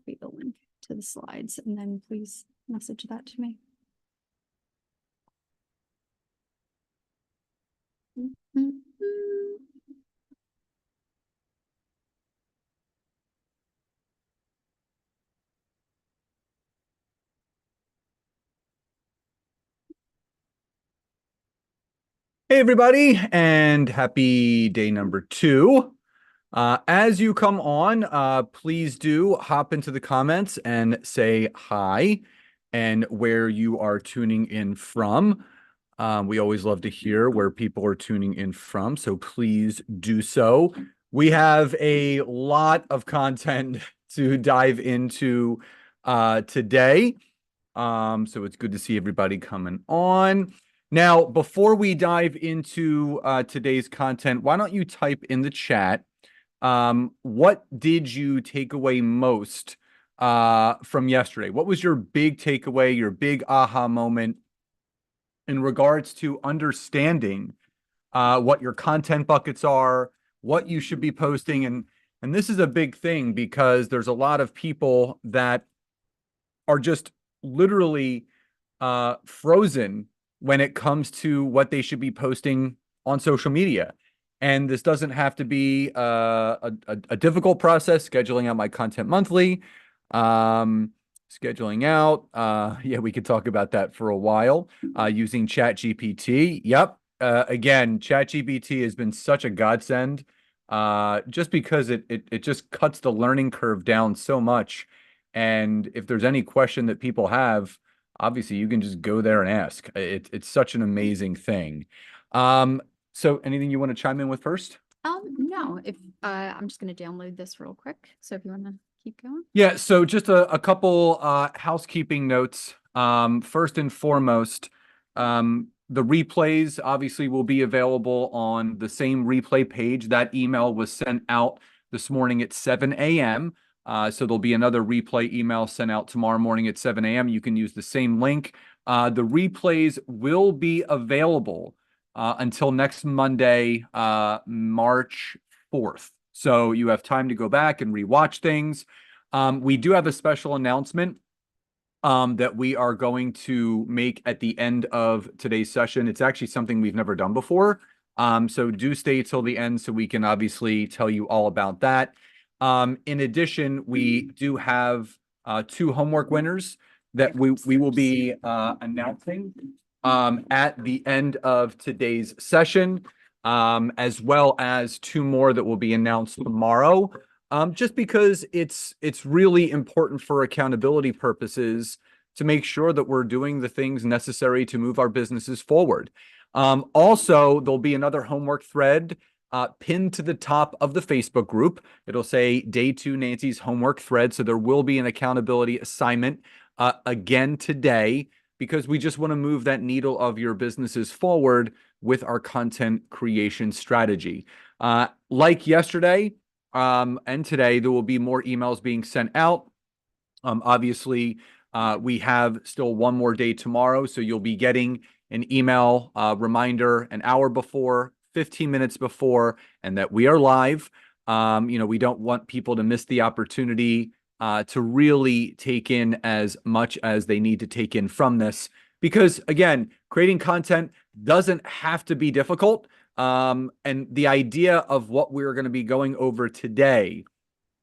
copy the link to the slides and then please message that to me. Hey, everybody, and happy day number 2. As you come on, please do hop into the comments and say hi and where you are tuning in from. We always love to hear where people are tuning in from, so please do so. We have a lot of content to dive into today, so it's good to see everybody coming on. Now, before we dive into today's content, why don't you type in the chat, what did you take away most from yesterday? What was your big takeaway, your big aha moment in regards to understanding what your content buckets are, what you should be posting? And this is a big thing because there's a lot of people that are just literally frozen when it comes to what they should be posting on social media. And this doesn't have to be a difficult process. Scheduling out my content monthly, scheduling out. Yeah, we could talk about that for a while. Using ChatGPT. Yep. Again, ChatGPT has been such a godsend, just because it just cuts the learning curve down so much. And if there's any question that people have, obviously you can just go there and ask. It's such an amazing thing. So anything you want to chime in with first? No, if I'm just going to download this real quick. So if you want to keep going. Yeah, so just a couple housekeeping notes. First and foremost, the replays obviously will be available on the same replay page. That email was sent out this morning at 7 a.m. So there'll be another replay email sent out tomorrow morning at 7 a.m. You can use the same link. The replays will be available until next Monday, March 4th. So you have time to go back and rewatch things. We do have a special announcement that we are going to make at the end of today's session. It's actually something we've never done before. So do stay till the end so we can obviously tell you all about that. In addition, we do have 2 homework winners that we will be announcing at the end of today's session, as well as 2 more that will be announced tomorrow. Just because it's really important for accountability purposes to make sure that we're doing the things necessary to move our businesses forward. Also, there'll be another homework thread pinned to the top of the Facebook group. It'll say Day 2 Nancy's homework thread. So there will be an accountability assignment again today, because we just want to move that needle of your businesses forward with our content creation strategy. Like yesterday and today, there will be more emails being sent out. Obviously, we have still one more day tomorrow, so you'll be getting an email reminder an hour before, 15 minutes before, and that we are live. We don't want people to miss the opportunity to really take in as much as they need to take in from this. Because again, creating content doesn't have to be difficult. And the idea of what we're going to be going over today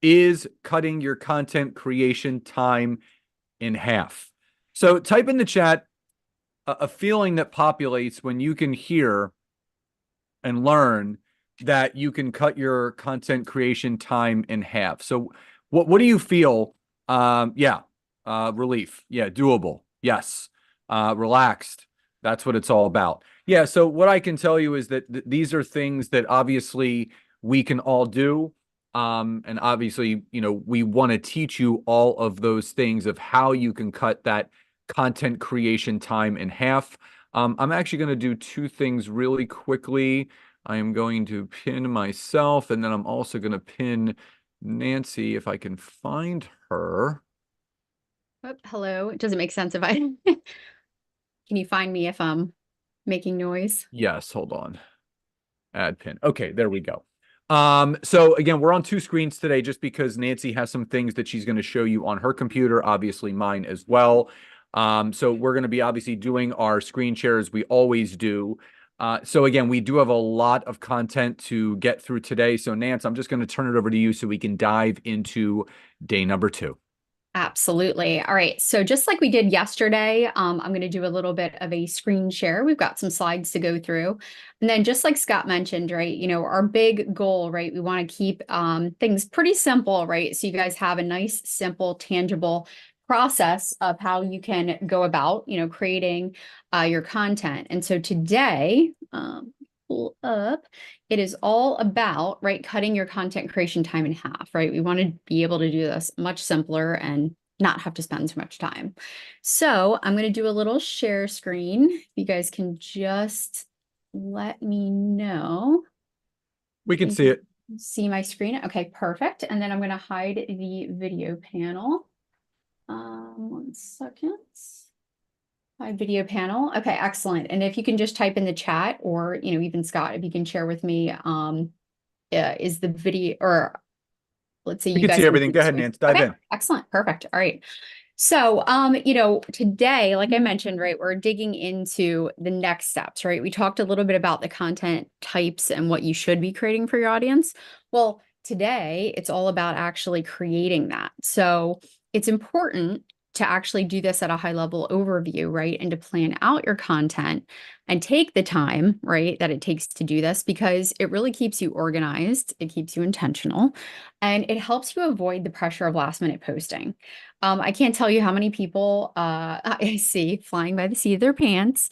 is cutting your content creation time in half. So type in the chat a feeling that populates when you can hear and learn that you can cut your content creation time in half. So what do you feel? Relief. Yeah, doable. Yes. Relaxed. That's what it's all about. Yeah, so what I can tell you is that these are things that obviously we can all do. And obviously, we want to teach you all of those things of how you can cut that content creation time in half. I'm actually going to do 2 things really quickly. I am going to pin myself, and then I'm also going to pin Nancy if I can find her. Oh, hello. It doesn't make sense if I can you find me if I'm making noise? Yes, hold on. Add pin. Okay, there we go. So again, we're on two screens today just because Nancy has some things that she's going to show you on her computer, obviously mine as well. So we're going to be obviously doing our screen share as we always do. So again, we do have a lot of content to get through today. So Nance, I'm just going to turn it over to you so we can dive into day number 2. Absolutely. All right. So just like we did yesterday, I'm going to do a little bit of a screen share. We've got some slides to go through. And then just like Scott mentioned, right, our big goal, right, we want to keep things pretty simple, right? So you guys have a nice, simple, tangible process of how you can go about, creating your content. And so today, pull up, it is all about, right, cutting your content creation time in half, right? We want to be able to do this much simpler and not have to spend so much time. So I'm going to do a little share screen. If you guys can just let me know. We can see it. See my screen. Okay, perfect. And then I'm going to hide the video panel. 1 second. My video panel. Okay, excellent. And if you can just type in the chat, or even Scott, if you can share with me, is the video, or let's see, We you can guys see everything. see Go the ahead, screen. Nance. Dive Okay, in. excellent, perfect. All right. So, today, like I mentioned, right, we're digging into the next steps, right? We talked a little bit about the content types and what you should be creating for your audience. Well, today it's all about actually creating that. So it's important to actually do this at a high level overview, right? And to plan out your content and take the time, right, that it takes to do this, because it really keeps you organized, it keeps you intentional, and it helps you avoid the pressure of last minute posting. I can't tell you how many people I see flying by the seat of their pants,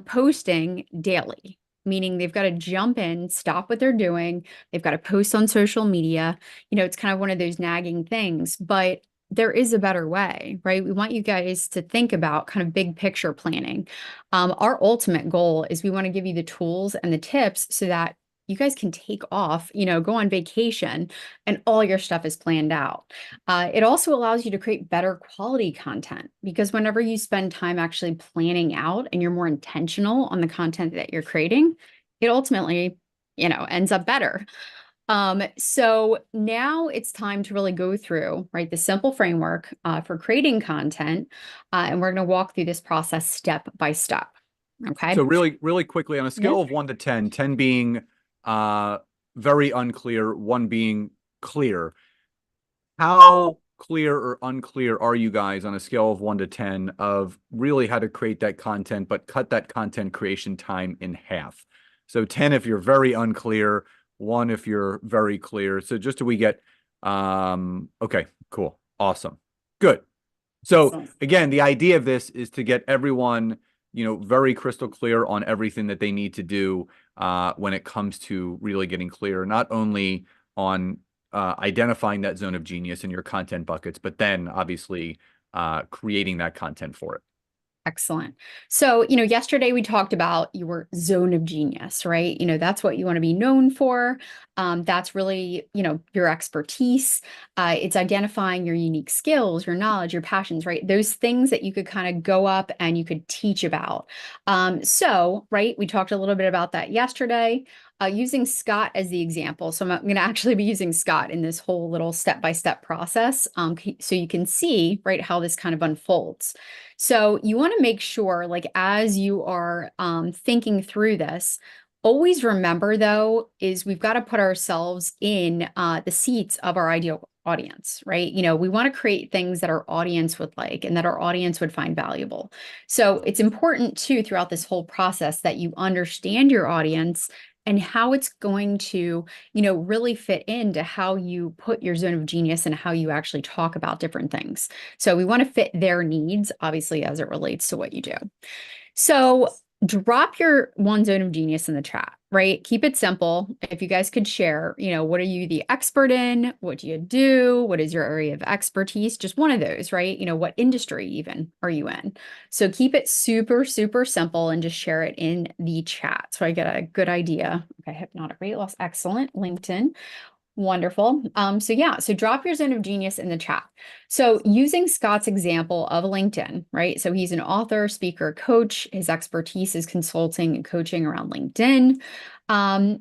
posting daily, meaning they've got to jump in, stop what they're doing. They've got to post on social media. It's kind of one of those nagging things, but there is a better way, right? We want you guys to think about kind of big picture planning. Our ultimate goal is we want to give you the tools and the tips so that you guys can take off, go on vacation, and all your stuff is planned out. It also allows you to create better quality content, because whenever you spend time actually planning out and you're more intentional on the content that you're creating, it ultimately, ends up better. So now it's time to really go through, right, the simple framework for creating content, and we're going to walk through this process step by step. Okay. So really, really quickly, on a Yeah. scale of 1 to 10, 10 being very unclear, 1 being clear, how clear or unclear are you guys on a scale of 1 to 10 of really how to create that content, but cut that content creation time in half? So 10 if you're very unclear, 1 if you're very clear. So just do we get, okay, cool, awesome, good. So Excellent. again, the idea of this is to get everyone, very crystal clear on everything that they need to do when it comes to really getting clear, not only on identifying that zone of genius in your content buckets, but then obviously creating that content for it. Excellent. So, yesterday we talked about your zone of genius, right? That's what you want to be known for. That's really, your expertise. It's identifying your unique skills, your knowledge, your passions, right? Those things that you could kind of go up and you could teach about. So, right, we talked a little bit about that yesterday. Using Scott as the example. So I'm going to actually be using Scott in this whole little step-by-step process. So you can see, right, how this kind of unfolds. So you want to make sure, like, as you are thinking through this, always remember, though, is we've got to put ourselves in the seats of our ideal audience, right? We want to create things that our audience would like and that our audience would find valuable. So it's important, too, throughout this whole process that you understand your audience and how it's going to, really fit into how you put your zone of genius and how you actually talk about different things. So we want to fit their needs, obviously, as it relates to what you do. So drop your one zone of genius in the chat, right? Keep it simple. If you guys could share, what are you the expert in? What do you do? What is your area of expertise? Just one of those, right? What industry even are you in? So keep it super, super simple and just share it in the chat so I get a good idea. Okay, hypnotic weight loss, excellent. LinkedIn. Wonderful. So drop your zone of genius in the chat. So using Scott's example of LinkedIn, right? So he's an author, speaker, coach. His expertise is consulting and coaching around LinkedIn.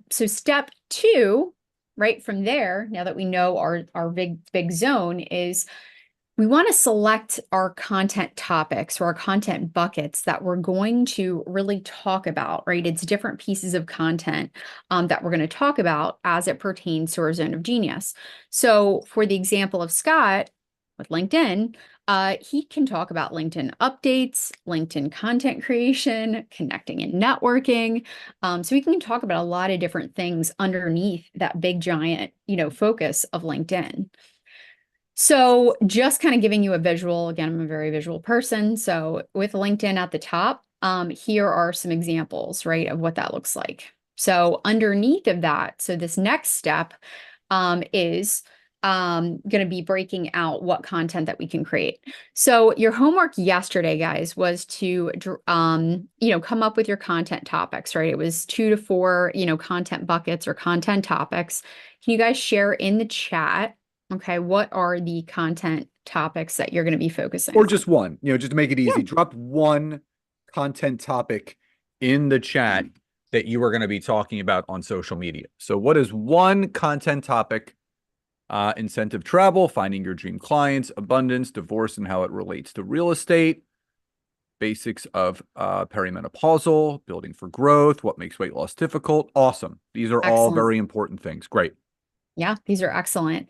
So step 2 right from there, now that we know our big zone is, we want to select our content topics or our content buckets that we're going to really talk about, right? It's different pieces of content that we're going to talk about as it pertains to our zone of genius. So for the example of Scott with LinkedIn, he can talk about LinkedIn updates, LinkedIn content creation, connecting and networking. So we can talk about a lot of different things underneath that big giant, focus of LinkedIn. So just kind of giving you a visual, again, I'm a very visual person. So with LinkedIn at the top, here are some examples, right, of what that looks like. So underneath of that, so this next step is going to be breaking out what content that we can create. So your homework yesterday, guys, was to, come up with your content topics, right? It was 2 to 4, content buckets or content topics. Can you guys share in the chat? Okay, what are the content topics that you're going to be focusing Or on? just one, just to make it easy, drop one content topic in the chat that you are going to be talking about on social media. So what is one content topic? Incentive travel, finding your dream clients, abundance, divorce, and how it relates to real estate, basics of perimenopausal, building for growth, what makes weight loss difficult. Awesome. These are all Excellent. very important things. Great. Yeah, these are excellent.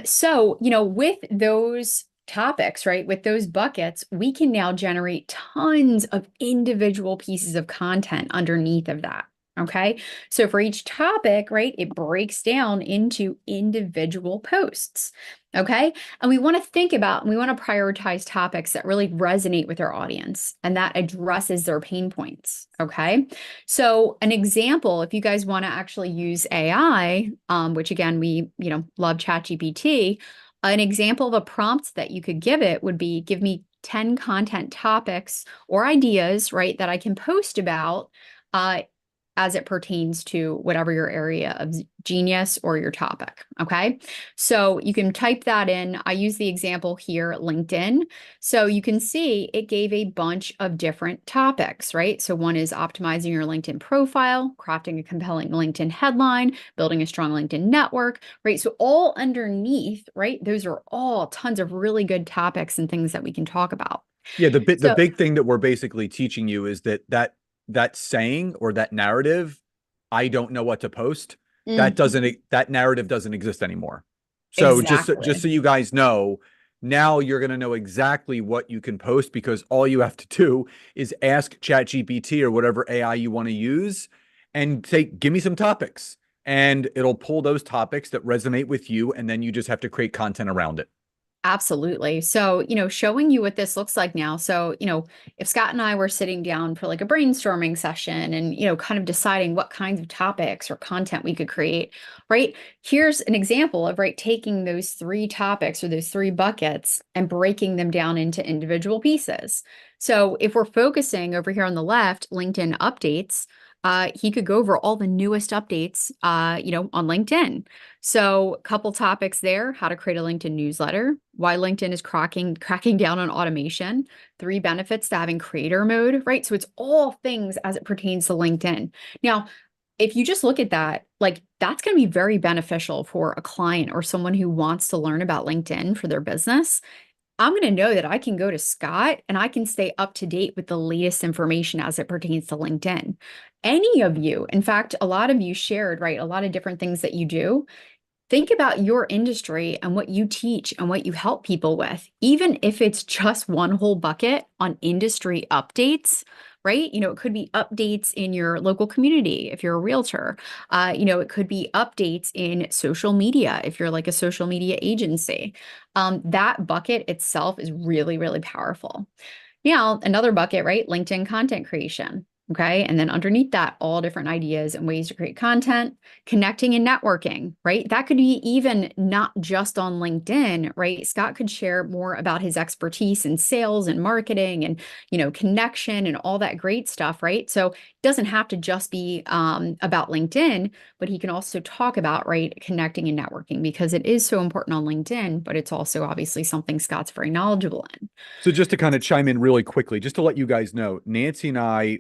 So, with those topics, right, with those buckets, we can now generate tons of individual pieces of content underneath of that. Okay. So for each topic, right, it breaks down into individual posts. Okay. And we want to think about, and we want to prioritize topics that really resonate with our audience and that addresses their pain points. Okay. So an example, if you guys want to actually use AI, which again, we, love ChatGPT, an example of a prompt that you could give it would be, give me 10 content topics or ideas, right, that I can post about, as it pertains to whatever your area of genius or your topic. Okay. So you can type that in. I use the example here, LinkedIn. So you can see it gave a bunch of different topics, right? So one is optimizing your LinkedIn profile, crafting a compelling LinkedIn headline, building a strong LinkedIn network, right? So all underneath, right? Those are all tons of really good topics and things that we can talk about. Yeah, the So, big thing that we're basically teaching you is that saying or that narrative, I don't know what to post, mhm, that narrative doesn't exist anymore. So just exactly. so you guys know, now you're going to know exactly what you can post because all you have to do is ask ChatGPT or whatever AI you want to use and say, give me some topics. And it'll pull those topics that resonate with you. And then you just have to create content around it. Absolutely. So, showing you what this looks like now. So, if Scott and I were sitting down for like a brainstorming session and, kind of deciding what kinds of topics or content we could create, right? Here's an example of, right, taking those 3 topics or those 3 buckets and breaking them down into individual pieces. So, if we're focusing over here on the left, LinkedIn updates, he could go over all the newest updates, on LinkedIn. So, a couple topics there: how to create a LinkedIn newsletter, why LinkedIn is cracking down on automation, 3 benefits to having creator mode, right? So it's all things as it pertains to LinkedIn. Now, if you just look at that, like that's going to be very beneficial for a client or someone who wants to learn about LinkedIn for their business. I'm going to know that I can go to Scott and I can stay up to date with the latest information as it pertains to LinkedIn. Any of you, in fact, a lot of you shared, right, a lot of different things that you do. Think about your industry and what you teach and what you help people with, even if it's just one whole bucket on industry updates, right? It could be updates in your local community if you're a realtor. It could be updates in social media if you're like a social media agency. That bucket itself is really, really powerful. Now, another bucket, right? LinkedIn content creation. Okay. And then underneath that, all different ideas and ways to create content, connecting and networking, right? That could be even not just on LinkedIn, right? Scott could share more about his expertise in sales and marketing and, connection and all that great stuff, right? So it doesn't have to just be about LinkedIn, but he can also talk about, right, connecting and networking because it is so important on LinkedIn, but it's also obviously something Scott's very knowledgeable in. So just to kind of chime in really quickly, just to let you guys know, Nancy and I,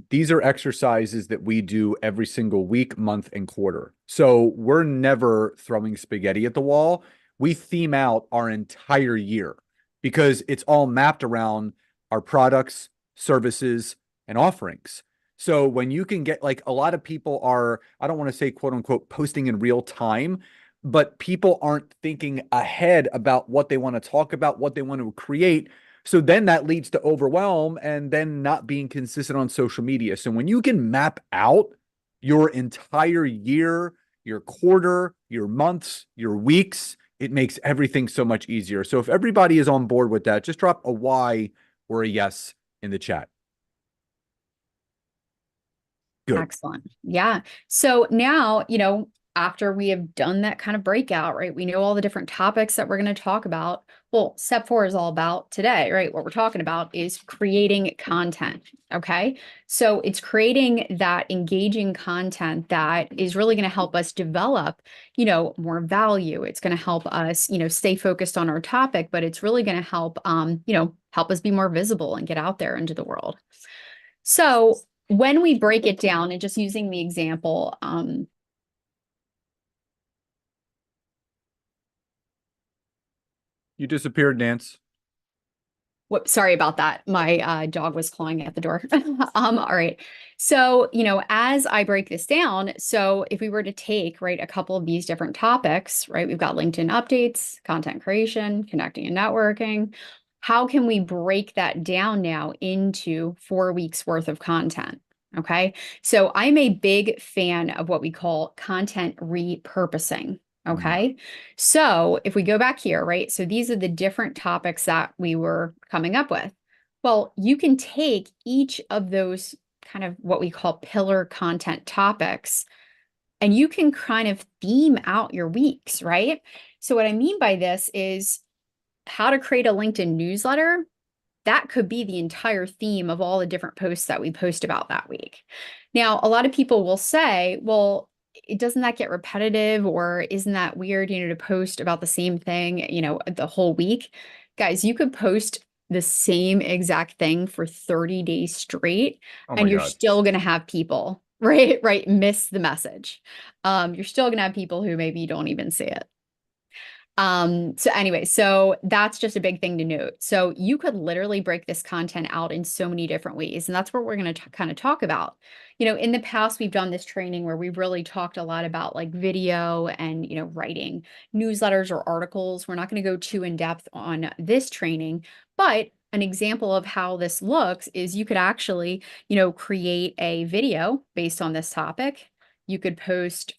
these are exercises that we do every single week, month, and quarter. So we're never throwing spaghetti at the wall. We theme out our entire year because it's all mapped around our products, services, and offerings. So when you can get like a lot of people are, I don't want to say quote unquote posting in real time, but people aren't thinking ahead about what they want to talk about, what they want to create. So then that leads to overwhelm and then not being consistent on social media. So when you can map out your entire year, your quarter, your months, your weeks, it makes everything so much easier. So if everybody is on board with that, just drop a Y or a yes in the chat. Good. Excellent. Yeah. So now, after we have done that kind of breakout, right, we know all the different topics that we're going to talk about. Well, step 4 is all about today, right? What we're talking about is creating content. Okay. So it's creating that engaging content that is really going to help us develop, more value. It's going to help us, stay focused on our topic, but it's really going to help, help us be more visible and get out there into the world. So when we break it down and just using the example, You disappeared, Nance. sorry about that. My dog was clawing at the door. All right. So, as I break this down, so if we were to take, right, a couple of these different topics, right, we've got LinkedIn updates, content creation, connecting and networking. How can we break that down now into 4 weeks worth of content? Okay. So I'm a big fan of what we call content repurposing. Okay. So if we go back here, right? So these are the different topics that we were coming up with. Well, you can take each of those kind of what we call pillar content topics, and you can kind of theme out your weeks, right? So what I mean by this is how to create a LinkedIn newsletter. That could be the entire theme of all the different posts that we post about that week. Now, a lot of people will say, well, doesn't that get repetitive, or isn't that weird, to post about the same thing, the whole week? Guys, you could post the same exact thing for 30 days straight, Oh my and you're God. still going to have people, right, miss the message. You're still going to have people who maybe don't even see it. So anyway, so that's just a big thing to note. So you could literally break this content out in so many different ways. And that's what we're going to kind of talk about. In the past, we've done this training where we've really talked a lot about like video and, writing newsletters or articles. We're not going to go too in depth on this training, but an example of how this looks is you could actually, create a video based on this topic. You could post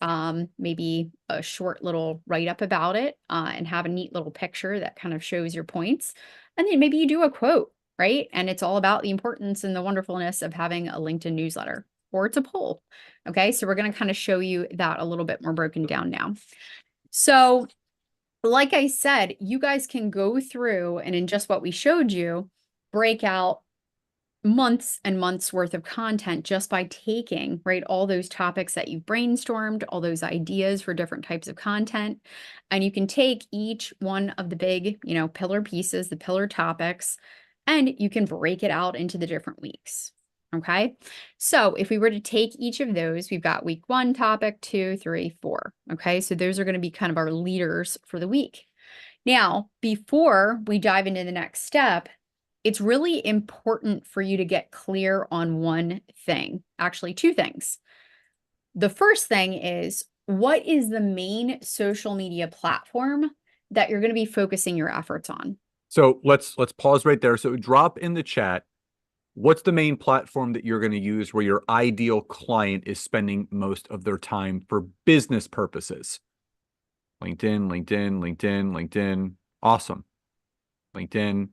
maybe a short little write-up about it and have a neat little picture that kind of shows your points. And then maybe you do a quote, right? And it's all about the importance and the wonderfulness of having a LinkedIn newsletter, or it's a poll. Okay, so we're going to kind of show you that a little bit more broken down now. So like I said, you guys can go through and in just what we showed you, break out months and months worth of content just by taking, right, all those topics that you've brainstormed, all those ideas for different types of content. And you can take each one of the big, pillar pieces, the pillar topics, and you can break it out into the different weeks. Okay. So if we were to take each of those, we've got week 1 topic, 2, 3, 4. Okay. So those are going to be kind of our leaders for the week. Now, before we dive into the next step, it's really important for you to get clear on one thing, actually 2 things. The first thing is, what is the main social media platform that you're going to be focusing your efforts on? So let's pause right there. So drop in the chat, what's the main platform that you're going to use where your ideal client is spending most of their time for business purposes? LinkedIn, LinkedIn, LinkedIn, LinkedIn. Awesome. LinkedIn,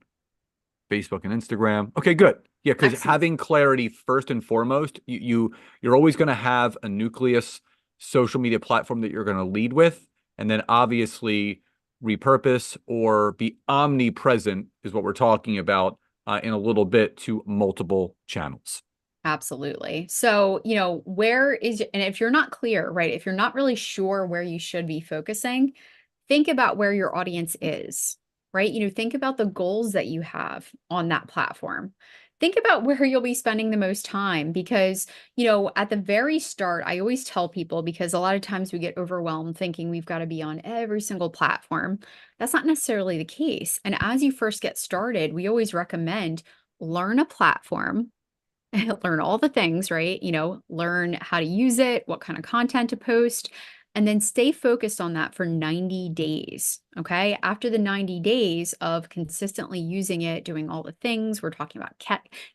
Facebook, and Instagram. Okay, good. Yeah, because Excellent. having clarity first and foremost, you're always going to have a nucleus social media platform that you're going to lead with, and then obviously repurpose or be omnipresent is what we're talking about in a little bit to multiple channels. Absolutely. So, where is, and if you're not clear, right, if you're not really sure where you should be focusing, think about where your audience is, right? Think about the goals that you have on that platform. think about where you'll be spending the most time because, at the very start, I always tell people because a lot of times we get overwhelmed thinking we've got to be on every single platform. That's not necessarily the case. And as you first get started, we always recommend learn a platform, learn all the things, right? Learn how to use it, what kind of content to post, and then stay focused on that for 90 days. Okay. After the 90 days of consistently using it, doing all the things we're talking about,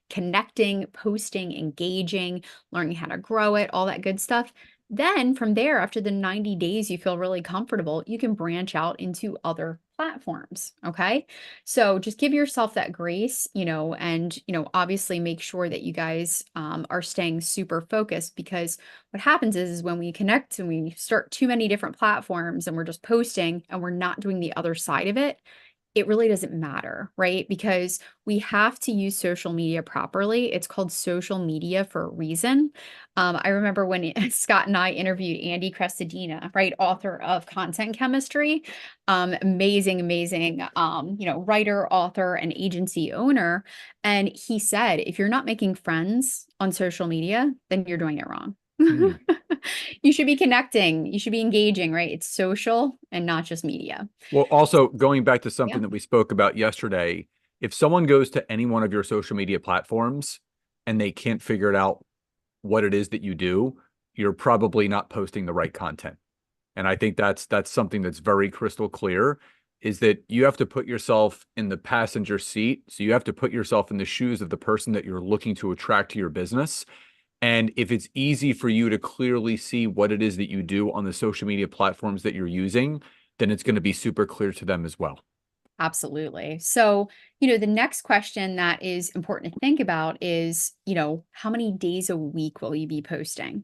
connecting, posting, engaging, learning how to grow it, all that good stuff. Then from there, after the 90 days, you feel really comfortable, you can branch out into other platforms. Okay. So just give yourself that grace, and, obviously make sure that you guys are staying super focused because what happens is when we connect and we start too many different platforms and we're just posting and we're not doing the other side of it, it really doesn't matter, right? Because we have to use social media properly. It's called social media for a reason. I remember when Scott and I interviewed Andy Crestodina, right, author of Content Chemistry, amazing, amazing, writer, author, and agency owner. And he said, if you're not making friends on social media, then you're doing it wrong. Hmm. You should be connecting, you should be engaging, right? It's social and not just media. Well, also going back to Yeah. something that we spoke about yesterday, if someone goes to any one of your social media platforms and they can't figure it out what it is that you do, you're probably not posting the right content. And I think that's something that's very crystal clear is that you have to put yourself in the passenger seat. So you have to put yourself in the shoes of the person that you're looking to attract to your business. And if it's easy for you to clearly see what it is that you do on the social media platforms that you're using, then it's going to be super clear to them as well. Absolutely. So, the next question that is important to think about is, how many days a week will you be posting?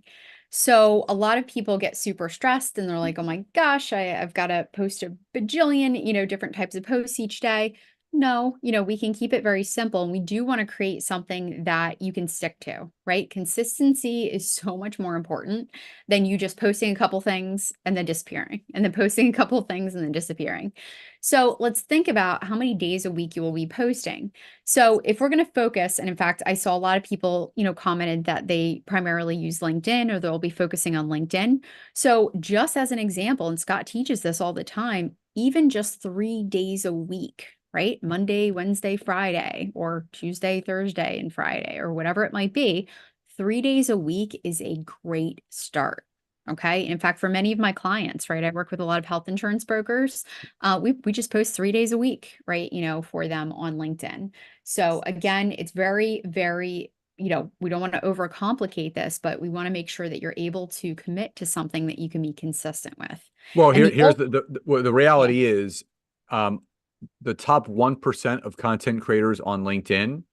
So, a lot of people get super stressed and they're like, oh my gosh, I've got to post a bajillion, different types of posts each day. No, we can keep it very simple. And we do want to create something that you can stick to, right? Consistency is so much more important than you just posting a couple things and then disappearing, and then posting a couple things and then disappearing. So let's think about how many days a week you will be posting. So if we're going to focus, and in fact, I saw a lot of people, commented that they primarily use LinkedIn or they'll be focusing on LinkedIn. So just as an example, and Scott teaches this all the time, even just 3 days a week, right? Monday, Wednesday, Friday, or Tuesday, Thursday, and Friday, or whatever it might be, 3 days a week is a great start. Okay. In fact, for many of my clients, right, I work with a lot of health insurance brokers. We just post 3 days a week, right, for them on LinkedIn. So again, it's very, very, we don't want to overcomplicate this, but we want to make sure that you're able to commit to something that you can be consistent with. Well, And here's the yeah, reality is um, the top 1% of content creators on LinkedIn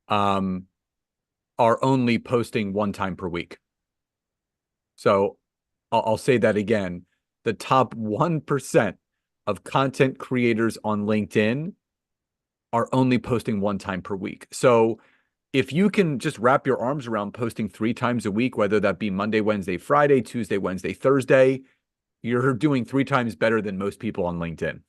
um, are only posting one time per week. So I'll say that again. The top 1% of content creators on LinkedIn are only posting one time per week. So if you can just wrap your arms around posting 3 times a week, whether that be Monday, Wednesday, Friday, Tuesday, Wednesday, Thursday, you're doing 3 times better than most people on LinkedIn.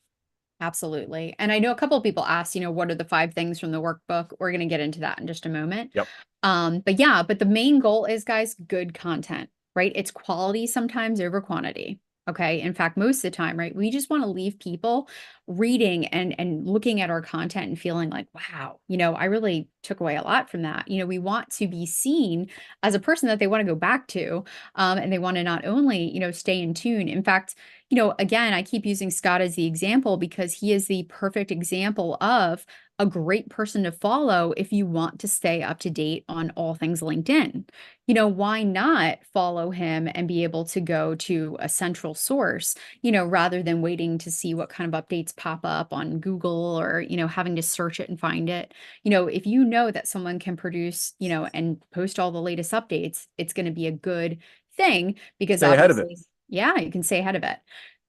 absolutely. And I know a couple of people asked, what are the 5 things from the workbook? We're going to get into that in just a moment. Yep. But the main goal is, guys, good content, right? It's quality sometimes over quantity. Okay. In fact, most of the time, right? We just want to leave people reading and looking at our content and feeling like, wow, I really took away a lot from that. We want to be seen as a person that they want to go back to. And they want to not only, stay in tune. In fact, again, I keep using Scott as the example because he is the perfect example of a great person to follow if you want to stay up to date on all things LinkedIn. Why not follow him and be able to go to a central source, rather than waiting to see what kind of updates pop up on Google or, having to search it and find it. If you know that someone can produce, and post all the latest updates, it's going to be a good thing because Stay ahead of it. obviously, yeah, you can stay ahead of it.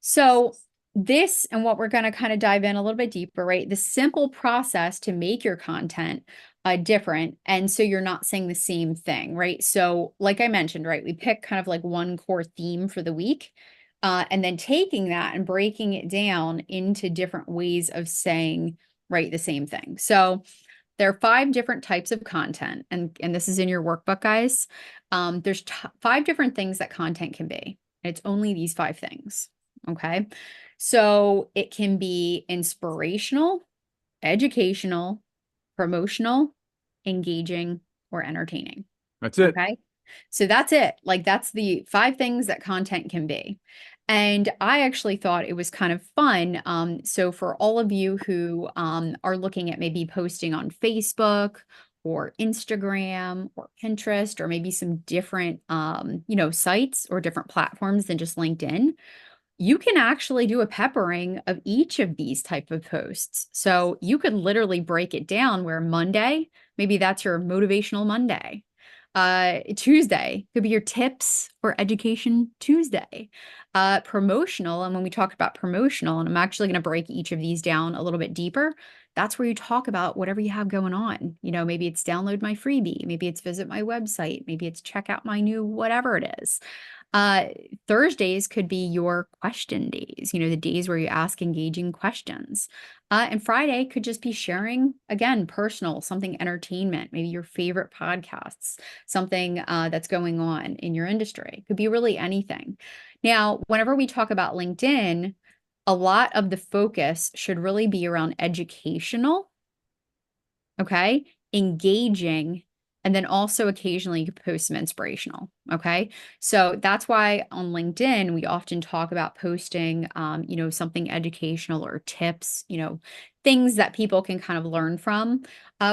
So this and what we're going to kind of dive in a little bit deeper, right? The simple process to make your content different. And so you're not saying the same thing, right? So, like I mentioned, right, we pick kind of like one core theme for the week. And then taking that and breaking it down into different ways of saying, right, the same thing. So, There are five different types of content, and this is in your workbook, guys. There's five different things that content can be. It's only these five things. Okay. So it can be inspirational, educational, promotional, engaging, or entertaining. That's it. Okay. So that's it. Like that's the five things that content can be. And I actually thought it was kind of fun. So for all of you who are looking at maybe posting on Facebook or Instagram or Pinterest or maybe some different sites or different platforms than just LinkedIn, you can actually do a peppering of each of these type of posts. So you could literally break it down where Monday, maybe that's your motivational Monday. Tuesday could be your tips or education Tuesday. Promotional, and when we talk about promotional, and I'm actually going to break each of these down a little bit deeper, that's where you talk about whatever you have going on. Maybe it's download my freebie, maybe it's visit my website, maybe it's check out my new whatever it is. Uh, Thursdays could be your question days, the days where you ask engaging questions. And Friday could just be sharing, again, personal, something entertainment, maybe your favorite podcasts, something that's going on in your industry. It could be really anything. Now, whenever we talk about LinkedIn, a lot of the focus should really be around educational, okay, engaging, and then also occasionally you could post some inspirational. Okay. So that's why on LinkedIn, we often talk about posting, something educational or tips, things that people can kind of learn from.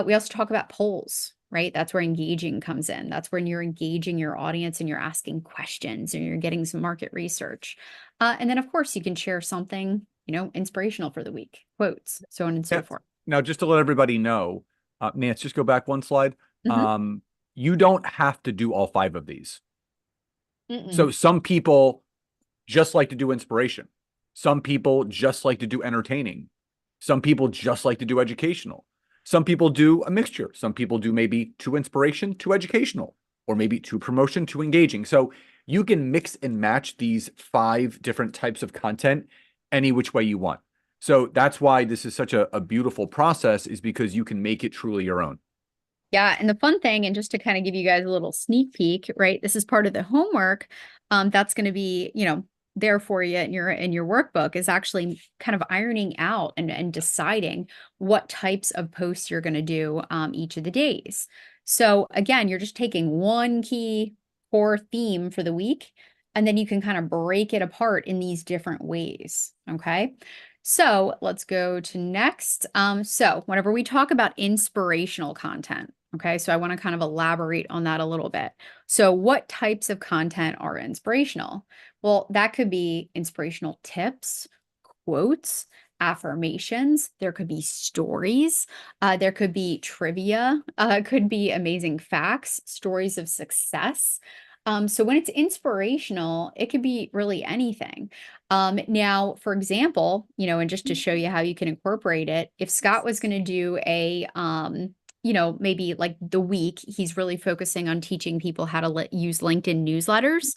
We also talk about polls, right? That's where engaging comes in. That's when you're engaging your audience and you're asking questions and you're getting some market research. And then, of course, you can share something, inspirational for the week, quotes, so on and so Yeah. forth. Now, just to let everybody know, Nance, just go back one slide. Mhm. You don't have to do all five of these. So Mm-mm. some people just like to do inspiration. Some people just like to do entertaining. Some people just like to do educational. Some people do a mixture. Some people do maybe to inspiration, to educational, or maybe to promotion, to engaging. So you can mix and match these five different types of content any which way you want. So that's why this is such a beautiful process, is because you can make it truly your own. Yeah, and the fun thing, and just to kind of give you guys a little sneak peek, right? This is part of the homework. That's going to be, there for you in your workbook is actually kind of ironing out and deciding what types of posts you're going to do each of the days. So again, you're just taking one key core theme for the week, and then you can kind of break it apart in these different ways. Okay. So let's go to next. So whenever we talk about inspirational content, okay, so I want to kind of elaborate on that a little bit. So what types of content are inspirational? Well, that could be inspirational tips, quotes, affirmations. There could be stories. There could be trivia. It could be amazing facts, stories of success. So when it's inspirational, it could be really anything. Now, for example, and just to show you how you can incorporate it, if Scott was going to do maybe like the week, he's really focusing on teaching people how to use LinkedIn newsletters.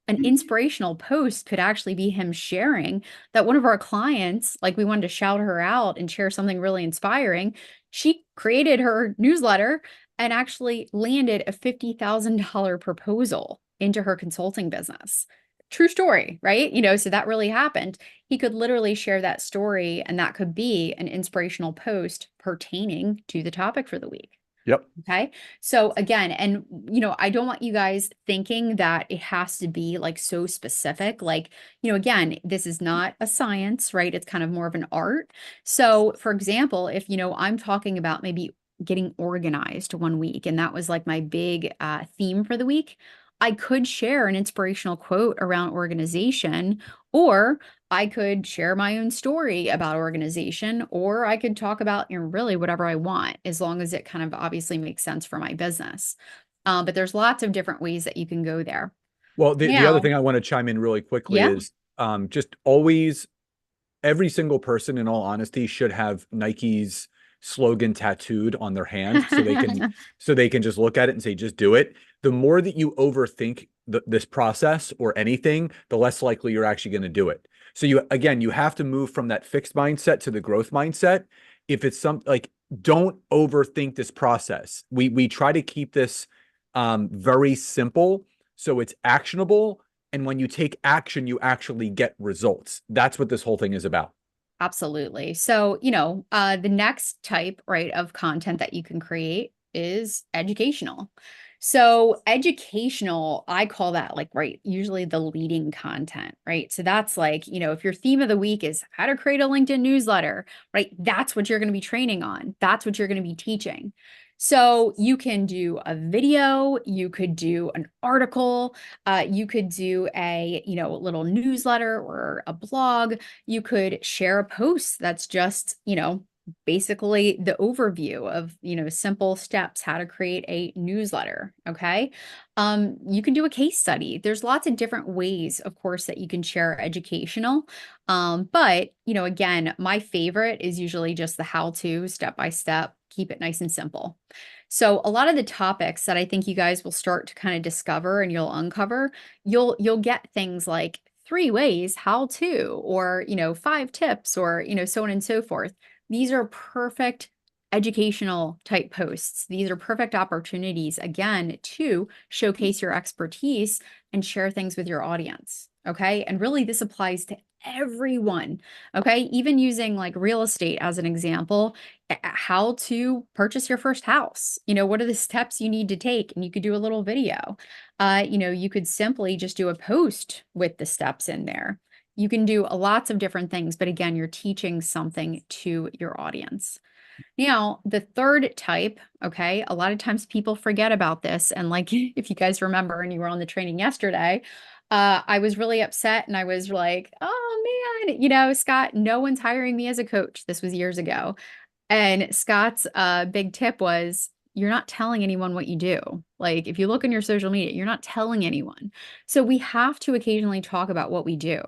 An inspirational post could actually be him sharing that one of our clients, like we wanted to shout her out and share something really inspiring. She created her newsletter and actually landed a $50,000 proposal into her consulting business. True story, right? So that really happened. He could literally share that story, and that could be an inspirational post pertaining to the topic for the week. Yep. Okay. So again, and I don't want you guys thinking that it has to be like so specific. Like, again, this is not a science, right? It's kind of more of an art. So, for example, if I'm talking about maybe getting organized one week, and that was like my big theme for the week, I could share an inspirational quote around organization, or I could share my own story about organization, or I could talk about, really whatever I want, as long as it kind of obviously makes sense for my business. But there's lots of different ways that you can go there. Well, the other Now, thing I want to chime in really quickly yeah. is just always, every single person, in all honesty, should have Nike's slogan tattooed on their hand so they can just look at it and say, just do it. The more that you overthink this process or anything, the less likely you're actually going to do it. So you have to move from that fixed mindset to the growth mindset. If it's don't overthink this process. We try to keep this very simple so it's actionable. And when you take action, you actually get results. That's what this whole thing is about. Absolutely. So, the next type, right, of content that you can create is educational. So, educational, I call that like, right, usually the leading content, right? So that's like, if your theme of the week is how to create a LinkedIn newsletter, right? That's what you're going to be training on. That's what you're going to be teaching. So you can do a video, you could do an article, you could do a, little newsletter or a blog. You could share a post that's just, basically the overview of, simple steps, how to create a newsletter. Okay. You can do a case study. There's lots of different ways, of course, that you can share educational. But, again, my favorite is usually just the how-to step by step, keep it nice and simple. So a lot of the topics that I think you guys will start to kind of discover and you'll uncover, you'll get things like 3 ways how to, or, 5 tips, or, so on and so forth. These are perfect educational type posts. These are perfect opportunities, again, to showcase your expertise and share things with your audience. Okay. And really, this applies to everyone. Okay. Even using like real estate as an example, how to purchase your first house. What are the steps you need to take? And you could do a little video. You could simply just do a post with the steps in there. You can do lots of different things, but again, you're teaching something to your audience. Now, the third type, okay, a lot of times people forget about this. And like, if you guys remember and you were on the training yesterday, I was really upset and I was like, oh man, Scott, no one's hiring me as a coach. This was years ago. And Scott's big tip was you're not telling anyone what you do. Like if you look on your social media, you're not telling anyone. So we have to occasionally talk about what we do.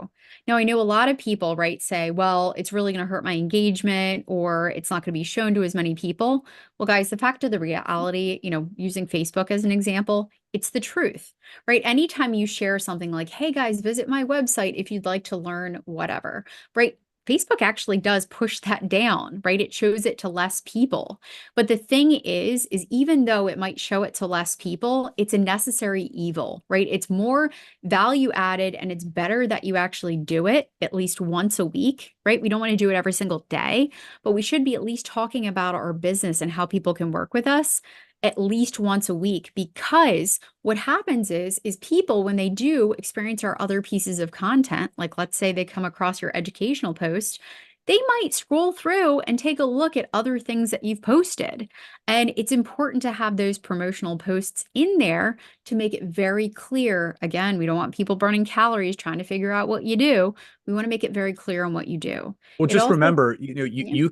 Now, I know a lot of people, right, say, well, it's really going to hurt my engagement or it's not going to be shown to as many people. Well, guys, the fact of the reality, using Facebook as an example, it's the truth, right? Anytime you share something like, hey guys, visit my website if you'd like to learn whatever, right? Facebook actually does push that down, right? It shows it to less people. But the thing is even though it might show it to less people, it's a necessary evil, right? It's more value added and it's better that you actually do it at least once a week, right? We don't want to do it every single day, but we should be at least talking about our business and how people can work with us at least once a week, because what happens is people, when they do experience our other pieces of content, like let's say they come across your educational post, they might scroll through and take a look at other things that you've posted. And it's important to have those promotional posts in there to make it very clear. Again, we don't want people burning calories trying to figure out what you do. We want to make it very clear on what you do. Well, It just also, remember, yeah. you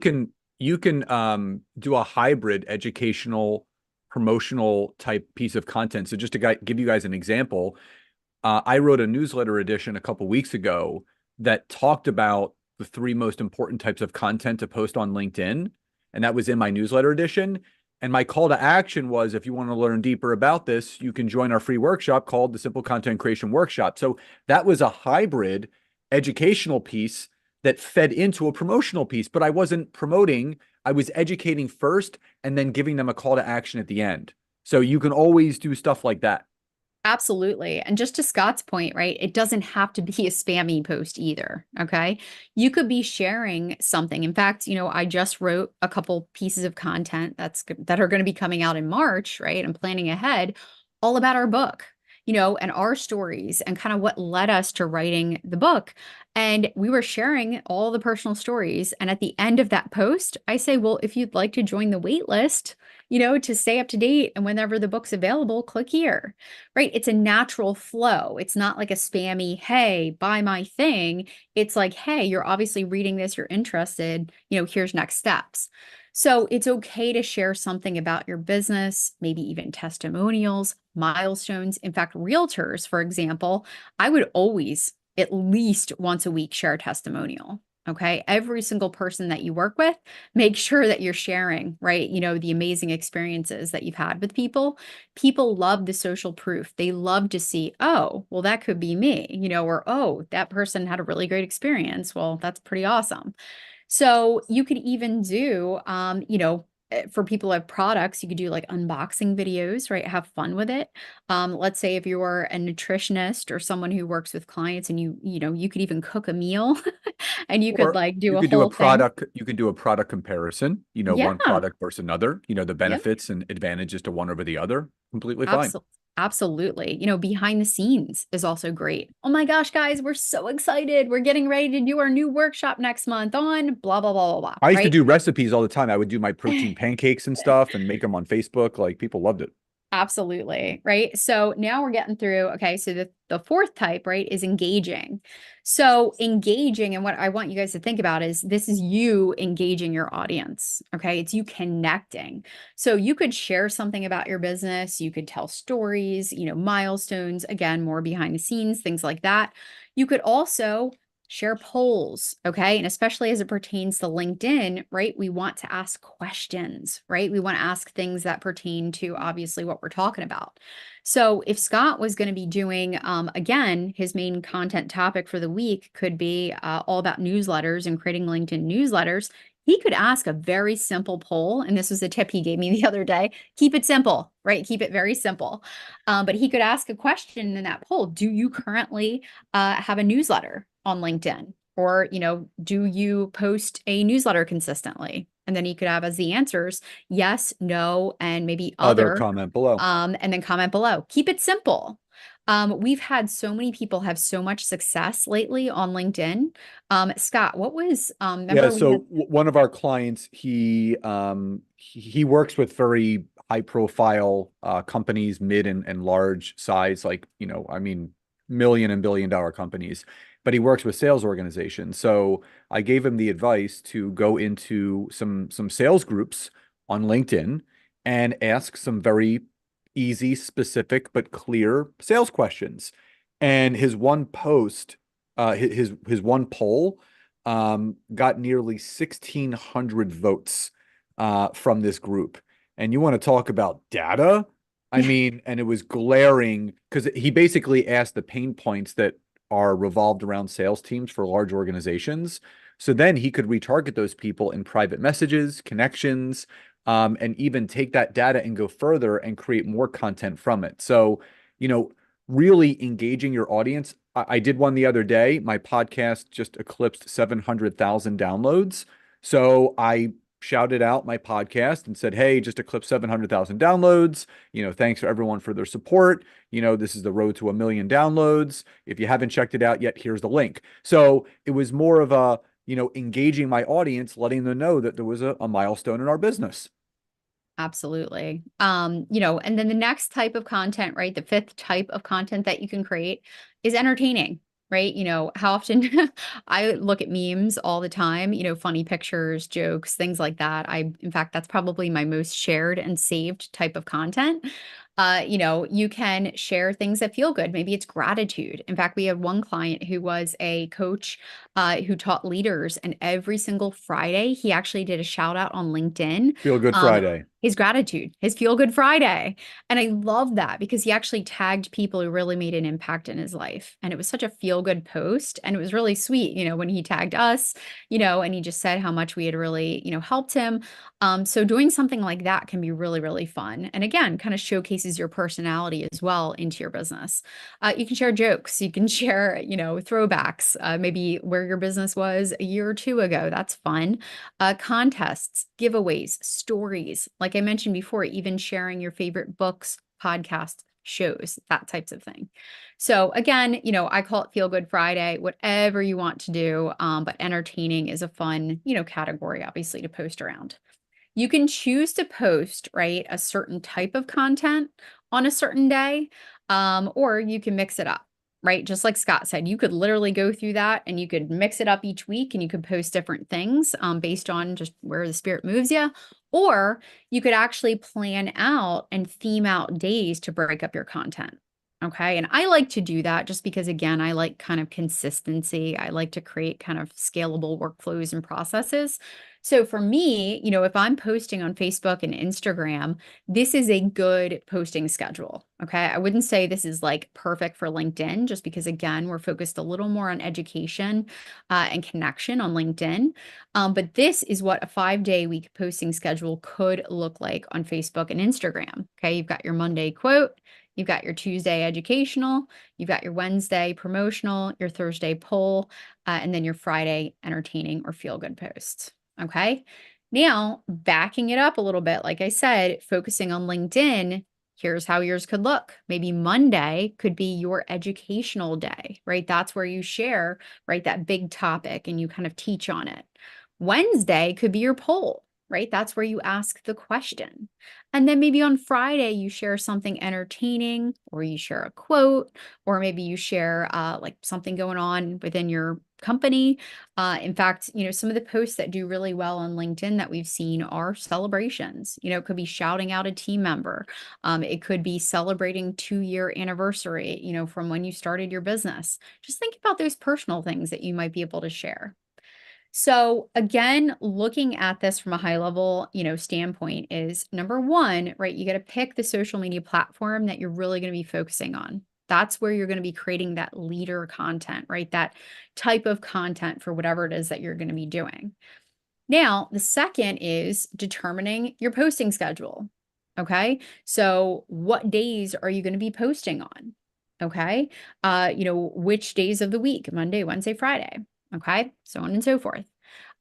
can do a hybrid educational promotional type piece of content. So just to give you guys an example, I wrote a newsletter edition a couple weeks ago that talked about the 3 most important types of content to post on LinkedIn, and that was in my newsletter edition. And my call to action was, if you want to learn deeper about this, you can join our free workshop called the Simple Content Creation Workshop. So that was a hybrid educational piece that fed into a promotional piece, but I wasn't promoting. I was educating first and then giving them a call to action at the end. So you can always do stuff like that. Absolutely. And just to Scott's point, right? It doesn't have to be a spammy post either. Okay. You could be sharing something. In fact, I just wrote a couple pieces of content that are going to be coming out in March, right? I'm planning ahead all about our book, and our stories and kind of what led us to writing the book. And we were sharing all the personal stories. And at the end of that post, I say, well, if you'd like to join the wait list, to stay up to date and whenever the book's available, click here, right? It's a natural flow. It's not like a spammy, hey, buy my thing. It's like, hey, you're obviously reading this, you're interested, here's next steps. So it's okay to share something about your business, maybe even testimonials, milestones. In fact, realtors, for example, I would always at least once a week share a testimonial. Okay. Every single person that you work with, make sure that you're sharing, right? The amazing experiences that you've had with people. People love the social proof. They love to see, oh, well, that could be me, or, oh, that person had a really great experience. Well, that's pretty awesome. So you could even do, for people who have products, you could do like unboxing videos, right? Have fun with it. Let's say if you're a nutritionist or someone who works with clients and you could even cook a meal and you could Or like do you a could do a whole thing. product, you can do a product comparison, Yeah. one product versus another, the Yep. benefits and advantages to one over the other. Completely fine. Absolutely. Absolutely. Behind the scenes is also great. Oh my gosh, guys, we're so excited. We're getting ready to do our new workshop next month on blah, blah, blah, blah, blah, I used to right? do recipes all the time. I would do my protein pancakes and stuff and make them on Facebook. Like people loved it. Absolutely. Right. So now we're getting through. Okay. So the fourth type, right, is engaging. So engaging, and what I want you guys to think about is this is you engaging your audience. Okay. It's you connecting. So you could share something about your business. You could tell stories, milestones, again, more behind the scenes, things like that. You could also share polls, okay? And especially as it pertains to LinkedIn, right? We want to ask questions, right? We want to ask things that pertain to obviously what we're talking about. So if Scott was going to be doing, again, his main content topic for the week could be all about newsletters and creating LinkedIn newsletters. He could ask a very simple poll, and this was a tip he gave me the other day. Keep it simple, right? Keep it very simple. But he could ask a question in that poll. Do you currently have a newsletter on LinkedIn? Or, do you post a newsletter consistently? And then you could have as the answers, yes, no, and maybe Other other, comment below. and then comment below. Keep it simple. We've had so many people have so much success lately on LinkedIn. Scott, what was, Yeah, remember we so had, one of our clients, he works with very high profile companies, mid and large size, like, I mean, million and billion dollar companies, but he works with sales organizations. So I gave him the advice to go into some sales groups on LinkedIn and ask some very easy, specific, but clear sales questions. And his one post, his one poll got nearly 1,600 votes from this group. And you want to talk about data? I yeah, mean, and it was glaring because he basically asked the pain points that are revolved around sales teams for large organizations. So then he could retarget those people in private messages, connections, and even take that data and go further and create more content from it. So, you know, really engaging your audience. I did one the other day. My podcast just eclipsed 700,000 downloads. So I shouted out my podcast and said, hey, just eclipsed 700,000 downloads. Thanks for everyone for their support. This is the road to 1 million downloads. If you haven't checked it out yet, here's the link. So it was more of a, engaging my audience, letting them know that there was a milestone in our business. absolutely. And then the next type of content, right? The fifth type of content that you can create is entertaining, right? How often I look at memes all the time, funny pictures, jokes, things like that. In fact, that's probably my most shared and saved type of content. You can share things that feel good. Maybe it's gratitude. In fact, we had one client who was a coach who taught leaders, and every single Friday, he actually did a shout out on LinkedIn. Feel Good Um, Friday. his gratitude, his Feel Good Friday. And I love that because he actually tagged people who really made an impact in his life. And it was such a feel good post. And it was really sweet, when he tagged us, and he just said how much we had really, helped him. So doing something like that can be really, really fun. And again, kind of showcases your personality as well into your business. You can share jokes, you can share, throwbacks, maybe where your business was a year or two ago. That's fun. Contests, giveaways, stories. Like I mentioned before, even sharing your favorite books, podcasts, shows, that types of thing. So again, I call it Feel Good Friday, whatever you want to do. But entertaining is a fun, category, obviously, to post around. You can choose to post, right, a certain type of content on a certain day, or you can mix it up, right? Just like Scott said, you could literally go through that and you could mix it up each week and you could post different things based on just where the spirit moves you. Or you could actually plan out and theme out days to break up your content. Okay. And I like to do that just because, again, I like kind of consistency. I like to create kind of scalable workflows and processes. So for me, if I'm posting on Facebook and Instagram, this is a good posting schedule. Okay. I wouldn't say this is like perfect for LinkedIn just because, again, we're focused a little more on education and connection on LinkedIn. But this is what a 5-day week posting schedule could look like on Facebook and Instagram. Okay. You've got your Monday quote. You've got your Tuesday educational, you've got your Wednesday promotional, your Thursday poll, and then your Friday entertaining or feel good posts. Okay. Now, backing it up a little bit, like I said, focusing on LinkedIn, here's how yours could look. Maybe Monday could be your educational day, right? That's where you share, right, that big topic and you kind of teach on it. Wednesday could be your poll, right? That's where you ask the question. And then maybe on Friday, you share something entertaining, or you share a quote, or maybe you share like something going on within your company. In fact, some of the posts that do really well on LinkedIn that we've seen are celebrations. It could be shouting out a team member. It could be celebrating 2-year anniversary, from when you started your business. Just think about those personal things that you might be able to share. So again, looking at this from a high level, standpoint is number one, right? You got to pick the social media platform that you're really going to be focusing on. That's where you're going to be creating that leader content, right? That type of content for whatever it is that you're going to be doing. Now, the second is determining your posting schedule. Okay. So what days are you going to be posting on? Okay. Which days of the week, Monday, Wednesday, Friday. Okay. So on and so forth.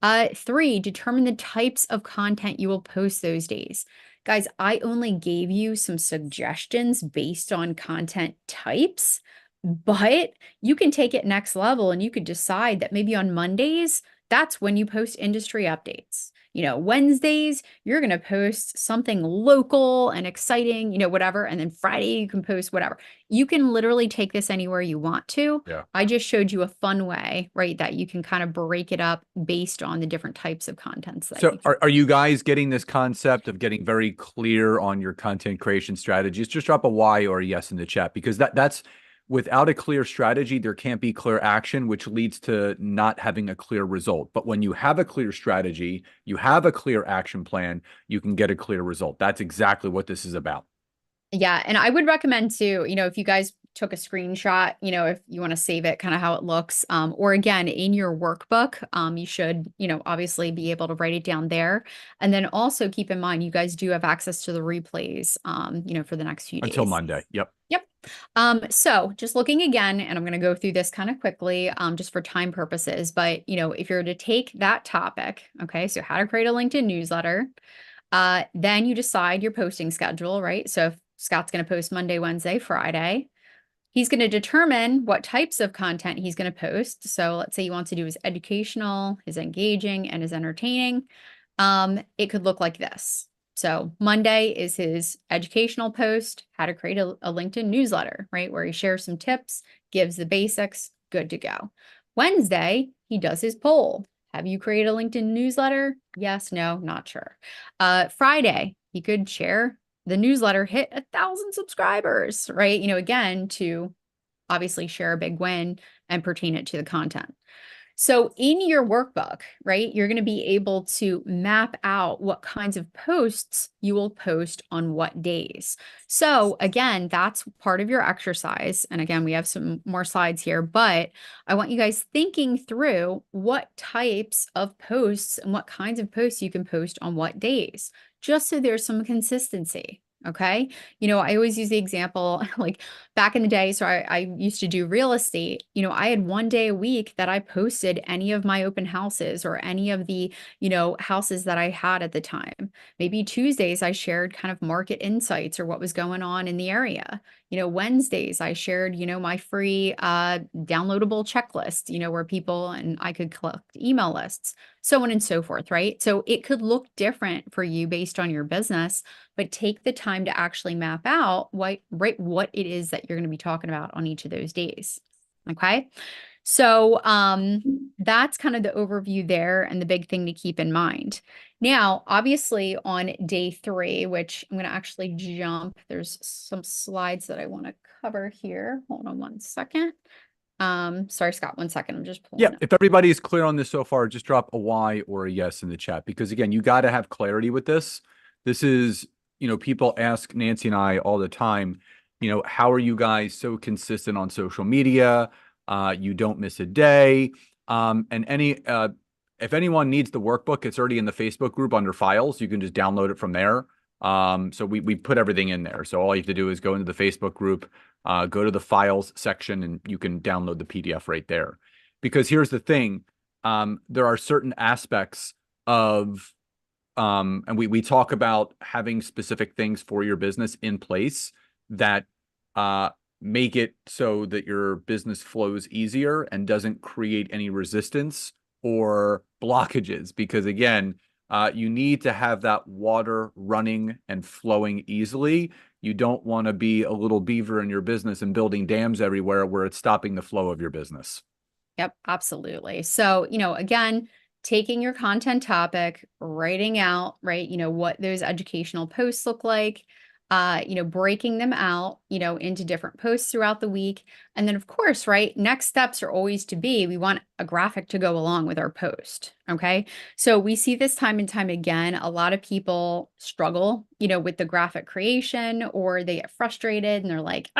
3, determine the types of content you will post those days. Guys, I only gave you some suggestions based on content types, but you can take it next level and you could decide that maybe on Mondays, that's when you post industry updates. Wednesdays, you're going to post something local and exciting, whatever. And then Friday, you can post whatever. You can literally take this anywhere you want to. Yeah. I just showed you a fun way, right, that you can kind of break it up based on the different types of contents that So you can. are you guys getting this concept of getting very clear on your content creation strategies? Just drop a Y or a yes in the chat, because that's without a clear strategy, there can't be clear action, which leads to not having a clear result. But when you have a clear strategy, you have a clear action plan, you can get a clear result. That's exactly what this is about. Yeah. And I would recommend too, if you guys took a screenshot, if you want to save it kind of how it looks, or again, in your workbook, you should, obviously be able to write it down there. And then also keep in mind, you guys do have access to the replays, for the next few Until days. Monday. Yep. Yep. So just looking again, and I'm going to go through this kind of quickly, just for time purposes, but if you're to take that topic, okay, so how to create a LinkedIn newsletter, then you decide your posting schedule, right? So if Scott's going to post Monday, Wednesday, Friday, he's going to determine what types of content he's going to post. So let's say he wants to do his educational, his engaging, and his entertaining. It could look like this. So Monday is his educational post, how to create a LinkedIn newsletter, right? Where he shares some tips, gives the basics, good to go. Wednesday, he does his poll. Have you created a LinkedIn newsletter? Yes, no, not sure. Friday, he could share the newsletter hit 1,000 subscribers, right? Again, to obviously share a big win and pertain it to the content. So in your workbook, right, you're going to be able to map out what kinds of posts you will post on what days. So again, that's part of your exercise. And again, we have some more slides here, but I want you guys thinking through what types of posts and what kinds of posts you can post on what days, just so there's some consistency. Okay. I always use the example like back in the day. So I used to do real estate. I had one day a week that I posted any of my open houses or any of the, houses that I had at the time. Maybe Tuesdays I shared kind of market insights or what was going on in the area. Wednesdays I shared, my free downloadable checklist, where people and I could collect email lists, so on and so forth, right? So it could look different for you based on your business, but take the time to actually map out what it is that you're going to be talking about on each of those days. Okay. So that's kind of the overview there and the big thing to keep in mind. Now, obviously on day 3, which I'm going to actually jump, there's some slides that I want to cover here. Hold on one second. Sorry, Scott, one second. I'm just Yeah, pulling up. if everybody is clear on this so far, just drop a Y or a yes in the chat because again, you got to have clarity with this. This is, people ask Nancy and I all the time, how are you guys so consistent on social media? You don't miss a day. And if anyone needs the workbook, it's already in the Facebook group under files. You can just download it from there. So we put everything in there. So all you have to do is go into the Facebook group, go to the files section, and you can download the PDF right there. Because here's the thing, there are certain aspects of, and we talk about having specific things for your business in place that make it so that your business flows easier and doesn't create any resistance or blockages. Because again, you need to have that water running and flowing easily. You don't want to be a little beaver in your business and building dams everywhere where it's stopping the flow of your business. Yep, absolutely. So, again, taking your content topic, writing out, right, what those educational posts look like, breaking them out, into different posts throughout the week. And then, of course, right, next steps are always to be, we want a graphic to go along with our post. Okay. So we see this time and time again. A lot of people struggle, with the graphic creation, or they get frustrated and they're like,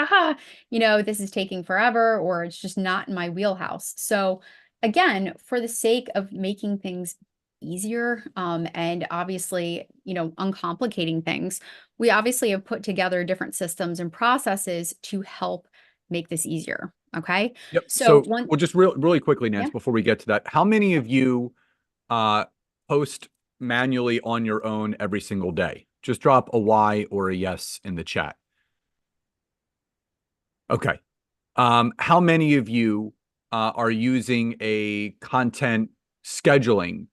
this is taking forever, or it's just not in my wheelhouse. So again, for the sake of making things easier, and obviously, uncomplicating things, we obviously have put together different systems and processes to help make this easier. Okay. Yep. So So, one, well, just really quickly, yeah. Nance, before we get to that, how many of you uh, post manually on your own every single day? Just drop a Y or a yes in the chat. Okay. How many of you are using a content scheduling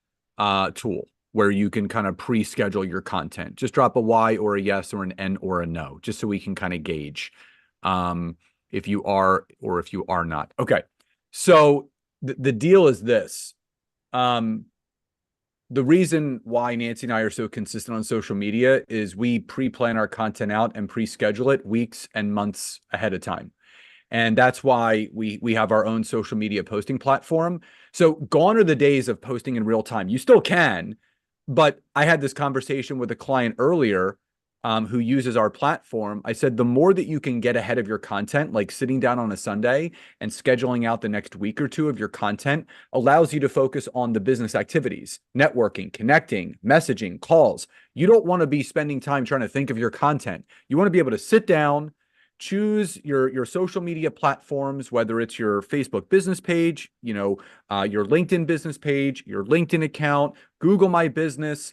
tool where you can kind of pre-schedule your content? Just drop a Y or a yes or an N or a no, just so we can kind of gauge if you are or if you are not. Okay. So the deal is this. The reason why Nancy and I are so consistent on social media is we pre-plan our content out and pre-schedule it weeks and months ahead of time. And that's why we have our own social media posting platform. So gone are the days of posting in real time. You still can, but I had this conversation with a client earlier who uses our platform. I said, the more that you can get ahead of your content, like sitting down on a Sunday and scheduling out the next week or two of your content, allows you to focus on the business activities, networking, connecting, messaging, calls. You don't want to be spending time trying to think of your content. You want to be able to sit down, choose your social media platforms, whether it's your Facebook business page, your LinkedIn business page, your LinkedIn account, Google My Business,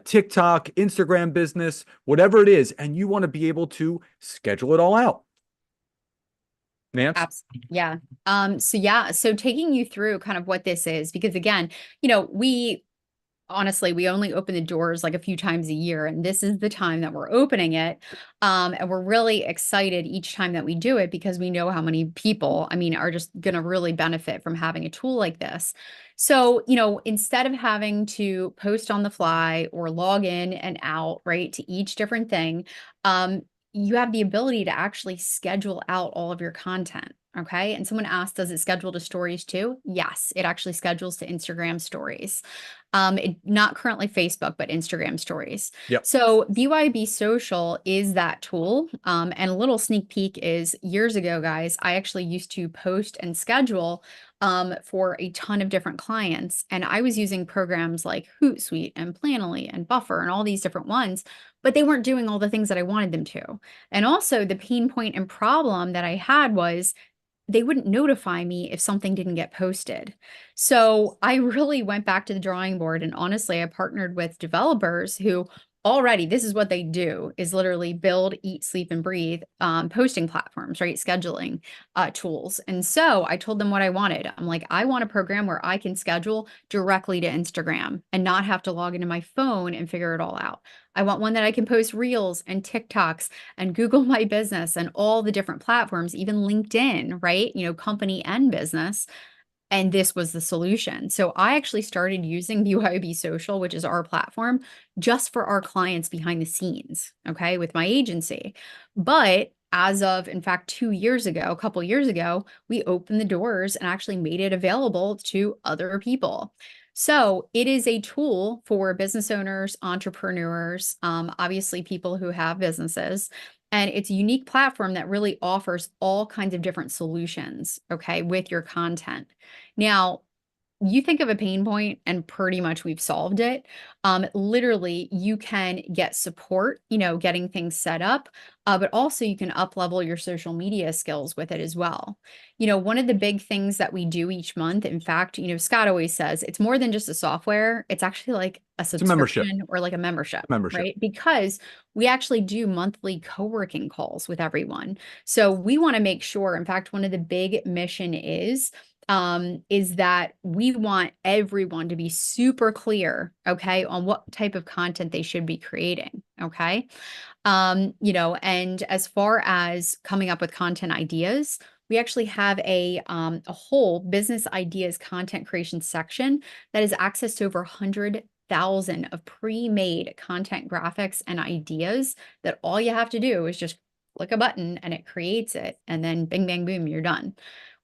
TikTok, Instagram business, whatever it is, and you want to be able to schedule it all out. Nance? Absolutely. Yeah. So taking you through kind of what this is, because again, we honestly, we only open the doors like a few times a year, and this is the time that we're opening it. And we're really excited each time that we do it because we know how many people, are just going to really benefit from having a tool like this. So, instead of having to post on the fly or log in and out, right, to each different thing, you have the ability to actually schedule out all of your content. Okay. And someone asked, does it schedule to stories too? Yes, it actually schedules to Instagram stories. Not currently Facebook, but Instagram stories. Yep. So BYB Social is that tool. And a little sneak peek is years ago, guys, I actually used to post and schedule for a ton of different clients. And I was using programs like Hootsuite and Planoly and Buffer and all these different ones, but they weren't doing all the things that I wanted them to. And also the pain point and problem that I had was they wouldn't notify me if something didn't get posted. So I really went back to the drawing board, and honestly, I partnered with developers who already, this is what they do, is literally build, eat, sleep, and breathe posting platforms, right? Scheduling tools. And so I told them what I wanted. I'm like, I want a program where I can schedule directly to Instagram and not have to log into my phone and figure it all out. I want one that I can post reels and TikToks and Google My Business and all the different platforms, even LinkedIn, right? Company and business. And this was the solution. So I actually started using BYOB Social, which is our platform, just for our clients behind the scenes, okay, with my agency. But as of, in fact, 2 years ago, a couple years ago, we opened the doors and actually made it available to other people. So it is a tool for business owners, entrepreneurs, obviously people who have businesses. And it's a unique platform that really offers all kinds of different solutions, okay, with your content. Now, you think of a pain point and pretty much we've solved it. Literally, you can get support, getting things set up, but also you can up level your social media skills with it as well. One of the big things that we do each month, in fact, Scott always says it's more than just a software. It's actually like a It's a membership. subscription or like a membership, Membership. right? Because we actually do monthly co-working calls with everyone. So we want to make sure, in fact, one of the big mission is that we want everyone to be super clear, okay, on what type of content they should be creating, okay? And as far as coming up with content ideas, we actually have a whole business ideas content creation section that has access to over 100,000 of pre-made content graphics and ideas that all you have to do is just click a button and it creates it, and then bing, bang, boom, you're done.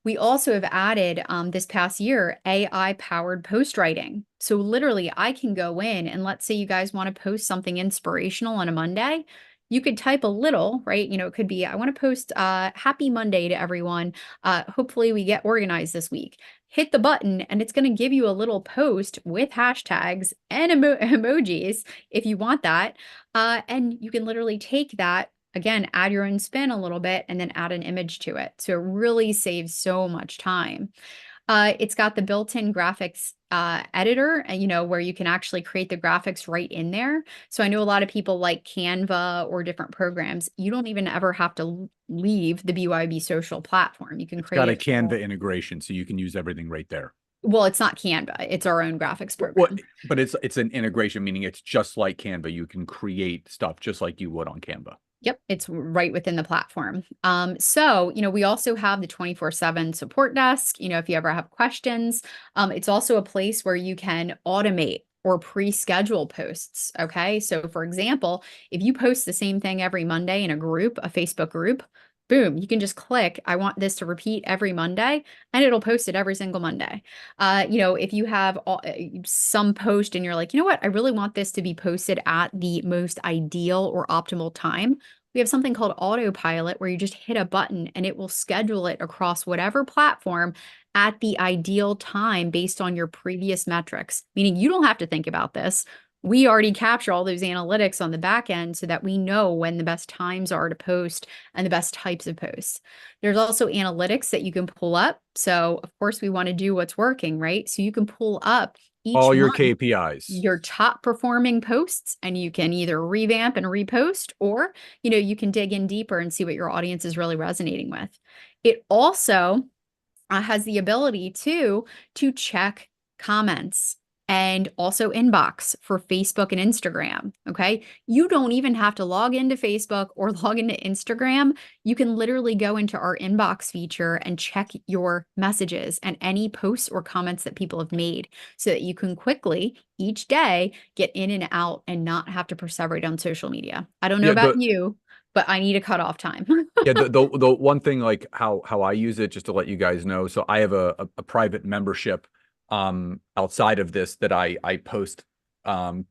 We also have added this past year AI powered post writing. So literally, I can go in and let's say you guys want to post something inspirational on a Monday. You could type a little, right? It could be, I want to post happy Monday to everyone. Hopefully, we get organized this week. Hit the button, and it's going to give you a little post with hashtags and emojis if you want that. And you can literally take that, again, add your own spin a little bit and then add an image to it. So it really saves so much time. It's got the built-in graphics editor, where you can actually create the graphics right in there. So I know a lot of people like Canva or different programs. You don't even ever have to leave the BYB social platform. You can It's got create a it. Canva integration, so you can use everything right there. Well, it's not Canva. It's our own graphics Well, program. but it's an integration, meaning it's just like Canva. You can create stuff just like you would on Canva. Yep, it's right within the platform. So, we also have the 24/7 support desk, if you ever have questions. It's also a place where you can automate or pre-schedule posts. Okay. So for example, if you post the same thing every Monday in a Facebook group, boom, you can just click, I want this to repeat every Monday, and it'll post it every single Monday. If you have some post and you're like, you know what, I really want this to be posted at the most ideal or optimal time, we have something called autopilot where you just hit a button and it will schedule it across whatever platform at the ideal time based on your previous metrics, meaning you don't have to think about this. We already capture all those analytics on the back end so that we know when the best times are to post and the best types of posts. There's also analytics that you can pull up. So, of course, we want to do what's working, right? So you can pull up each All your month KPIs. your top performing posts, and you can either revamp and repost, or you can dig in deeper and see what your audience is really resonating with. It also has the ability to check comments and also inbox for Facebook and Instagram. Okay. You don't even have to log into Facebook or log into Instagram. You can literally go into our inbox feature and check your messages and any posts or comments that people have made so that you can quickly each day get in and out and not have to perseverate on social media. I don't know Yeah, about you, but I need a cutoff time. yeah, the one thing, like how I use it, just to let you guys know. So I have a private membership outside of this that I post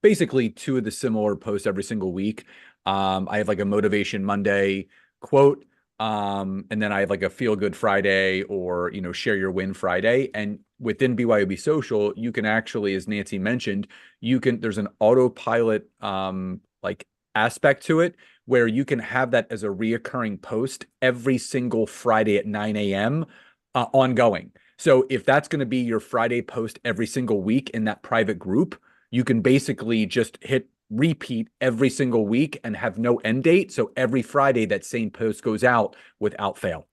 basically two of the similar posts every single week. I have like a motivation Monday quote, and then I have like a feel good Friday, or share your win Friday. And within BYOB Social, you can actually, as Nancy mentioned, there's an autopilot like aspect to it, where you can have that as a reoccurring post every single Friday at 9 a.m. Ongoing. So if that's going to be your Friday post every single week in that private group, you can basically just hit repeat every single week and have no end date. So every Friday that same post goes out without fail.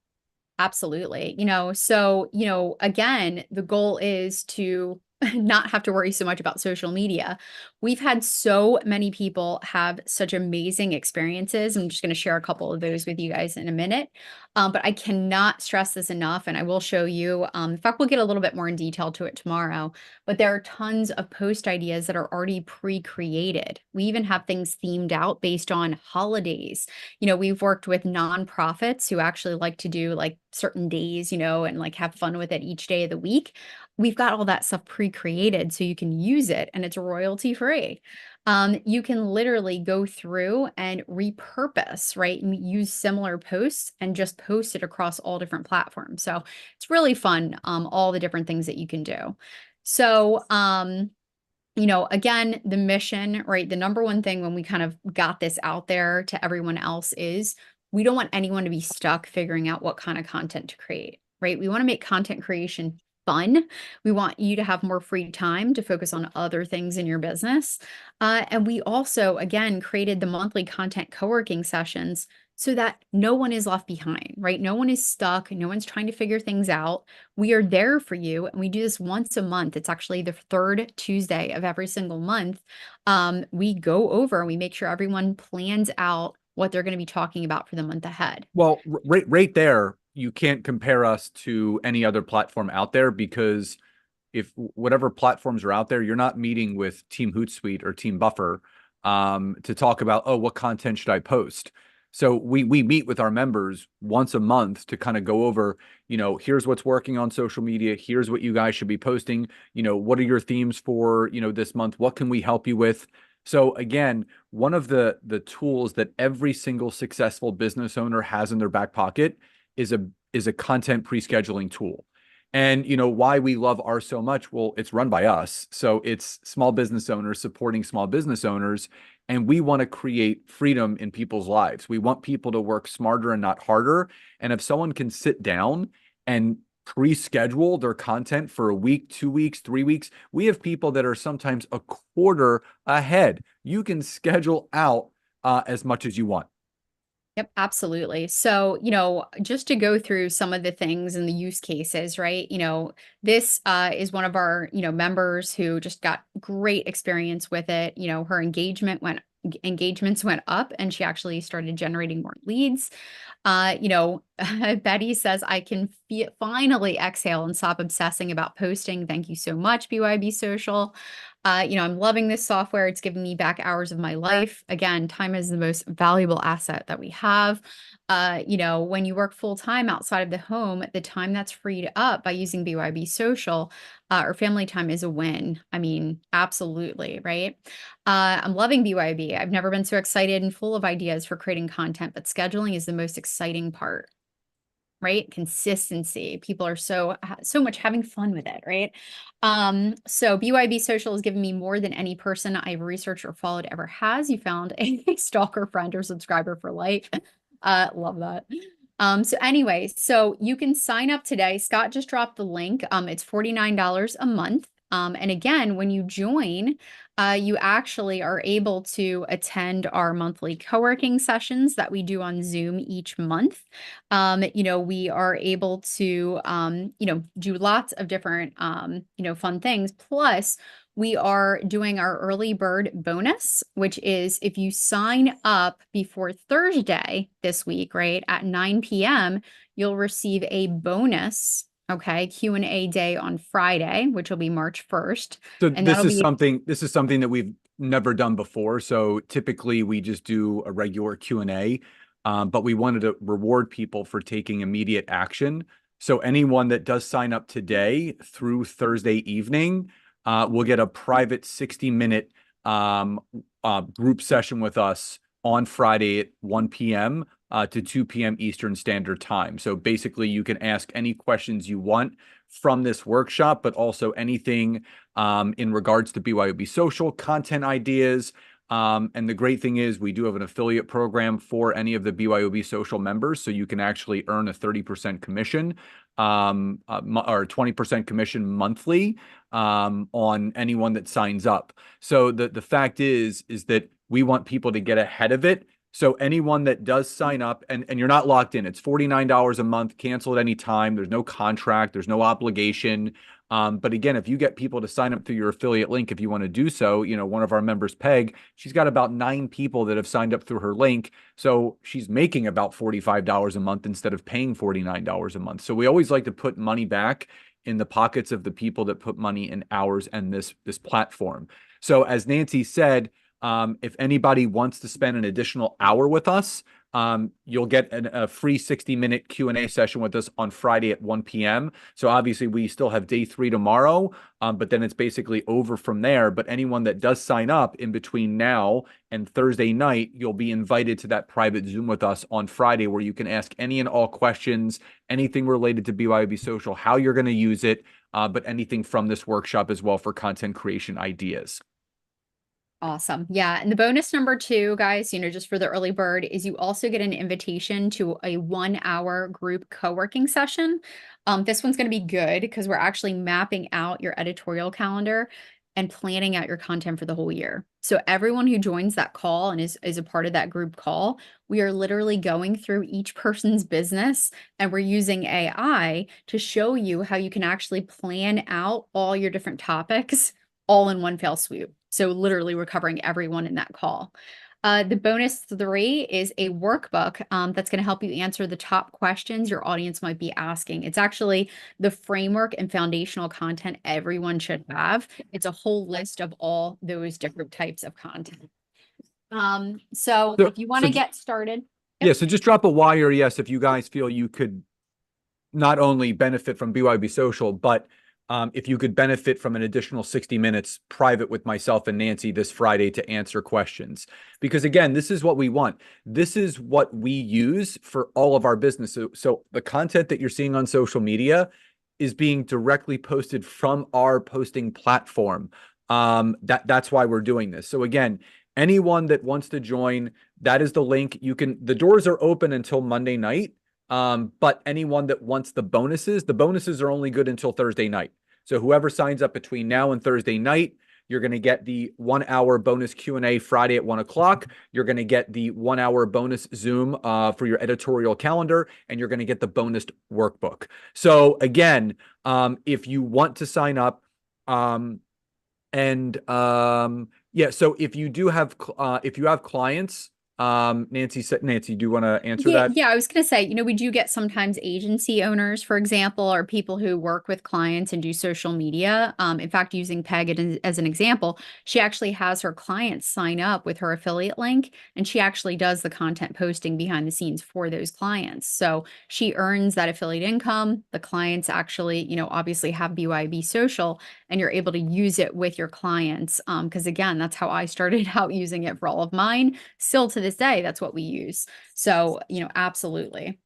Absolutely. Again, the goal is to not have to worry so much about social media. We've had so many people have such amazing experiences. I'm just going to share a couple of those with you guys in a minute. But I cannot stress this enough, and I will show you. In fact, we'll get a little bit more in detail to it tomorrow. But there are tons of post ideas that are already pre-created. We even have things themed out based on holidays. We've worked with nonprofits who actually like to do like certain days, and like have fun with it each day of the week. We've got all that stuff pre-created so you can use it and it's royalty free. You can literally go through and repurpose, right? And use similar posts and just post it across all different platforms. So it's really fun, all the different things that you can do. So, again, the mission, right? The number one thing when we kind of got this out there to everyone else is we don't want anyone to be stuck figuring out what kind of content to create, right? We want to make content creation fun. We want you to have more free time to focus on other things in your business. And we also, again, created the monthly content co-working sessions so that no one is left behind, right? No one is stuck. No one's trying to figure things out. We are there for you. And we do this once a month. It's actually the third Tuesday of every single month. We go over and we make sure everyone plans out what they're going to be talking about for the month ahead. Well, right there, you can't compare us to any other platform out there, because if whatever platforms are out there, you're not meeting with Team Hootsuite or Team Buffer to talk about, oh, what content should I post? So we meet with our members once a month to kind of go over, here's what's working on social media. Here's what you guys should be posting. What are your themes for, this month? What can we help you with? So again, one of the tools that every single successful business owner has in their back pocket is a content pre-scheduling tool. And why we love ours so much? Well, it's run by us. So it's small business owners supporting small business owners. And we want to create freedom in people's lives. We want people to work smarter and not harder. And if someone can sit down and pre-schedule their content for a week, 2 weeks, 3 weeks, we have people that are sometimes a quarter ahead. You can schedule out as much as you want. Yep, absolutely. So, just to go through some of the things and the use cases, right? This is one of our, members who just got great experience with it. Her engagements went up and she actually started generating more leads. Betty says, I can finally exhale and stop obsessing about posting. Thank you so much, BYB Social. I'm loving this software. It's giving me back hours of my life. Again, time is the most valuable asset that we have. When you work full time outside of the home, the time that's freed up by using BYB Social or family time is a win. I mean, absolutely, right? I'm loving BYB. I've never been so excited and full of ideas for creating content, but scheduling is the most exciting part. Right? Consistency. People are so much having fun with it, right? So BYB Social has given me more than any person I've researched or followed ever has. You found a stalker friend or subscriber for life. Love that. So anyway, so you can sign up today. Scott just dropped the link. It's $49 a month. And again, when you join, you actually are able to attend our monthly co-working sessions that we do on Zoom each month. We are able to, do lots of different, fun things. Plus, we are doing our early bird bonus, which is if you sign up before Thursday this week, right, at 9 p.m., you'll receive a bonus. Okay, Q&A day on Friday, which will be March 1st. So And this that'll is be something that we've never done before. So typically we just do a regular Q&A, but we wanted to reward people for taking immediate action. So anyone that does sign up today through Thursday evening will get a private 60-minute group session with us on Friday at 1 p.m. To 2 p.m. Eastern Standard Time. So basically, you can ask any questions you want from this workshop, but also anything in regards to BYOB Social content ideas. And the great thing is we do have an affiliate program for any of the BYOB Social members, so you can actually earn a 30% commission or 20% commission monthly on anyone that signs up. So the fact is that we want people to get ahead of it. So anyone that does sign up, and you're not locked in, it's $49 a month, cancel at any time. There's no contract, there's no obligation. But again, if you get people to sign up through your affiliate link, if you want to do so, one of our members, Peg, she's got about 9 people that have signed up through her link. So she's making about $45 a month instead of paying $49 a month. So we always like to put money back in the pockets of the people that put money in ours and this platform. So as Nancy said, if anybody wants to spend an additional hour with us, you'll get a free 60-minute Q&A session with us on Friday at 1 p.m. So obviously we still have day 3 tomorrow, but then it's basically over from there. But anyone that does sign up in between now and Thursday night, you'll be invited to that private Zoom with us on Friday, where you can ask any and all questions, anything related to BYOB Social, how you're going to use it, but anything from this workshop as well for content creation ideas. Awesome. Yeah. And the bonus number 2, guys, just for the early bird, is you also get an invitation to a 1-hour group co-working session. This one's going to be good because we're actually mapping out your editorial calendar and planning out your content for the whole year. So everyone who joins that call and is a part of that group call, we are literally going through each person's business, and we're using AI to show you how you can actually plan out all your different topics all in one fell swoop. So literally we're covering everyone in that call. The bonus 3 is a workbook that's going to help you answer the top questions your audience might be asking. It's actually the framework and foundational content everyone should have. It's a whole list of all those different types of content. So if you want to get started. Yeah, so just drop a wire, yes, if you guys feel you could not only benefit from BYOB Social, but if you could benefit from an additional 60 minutes private with myself and Nancy this Friday to answer questions. Because again, this is what we want. This is what we use for all of our business. So the content that you're seeing on social media is being directly posted from our posting platform. That's why we're doing this. So again, anyone that wants to join, that is the link. The doors are open until Monday night. But anyone that wants the bonuses are only good until Thursday night. So whoever signs up between now and Thursday night, you're going to get the 1-hour bonus Q&A Friday at 1 o'clock. You're going to get the 1-hour bonus Zoom for your editorial calendar, and you're going to get the bonus workbook. So again, if you want to sign up, yeah, so if you have clients, Nancy, do you want to answer that? Yeah, I was going to say, we do get sometimes agency owners, for example, or people who work with clients and do social media. In fact, using Peg as an example, she actually has her clients sign up with her affiliate link, and she actually does the content posting behind the scenes for those clients. So she earns that affiliate income. The clients actually, obviously have BYOB Social, and you're able to use it with your clients. Because again, that's how I started out using it for all of mine. Still to this day, that's what we use. So, absolutely.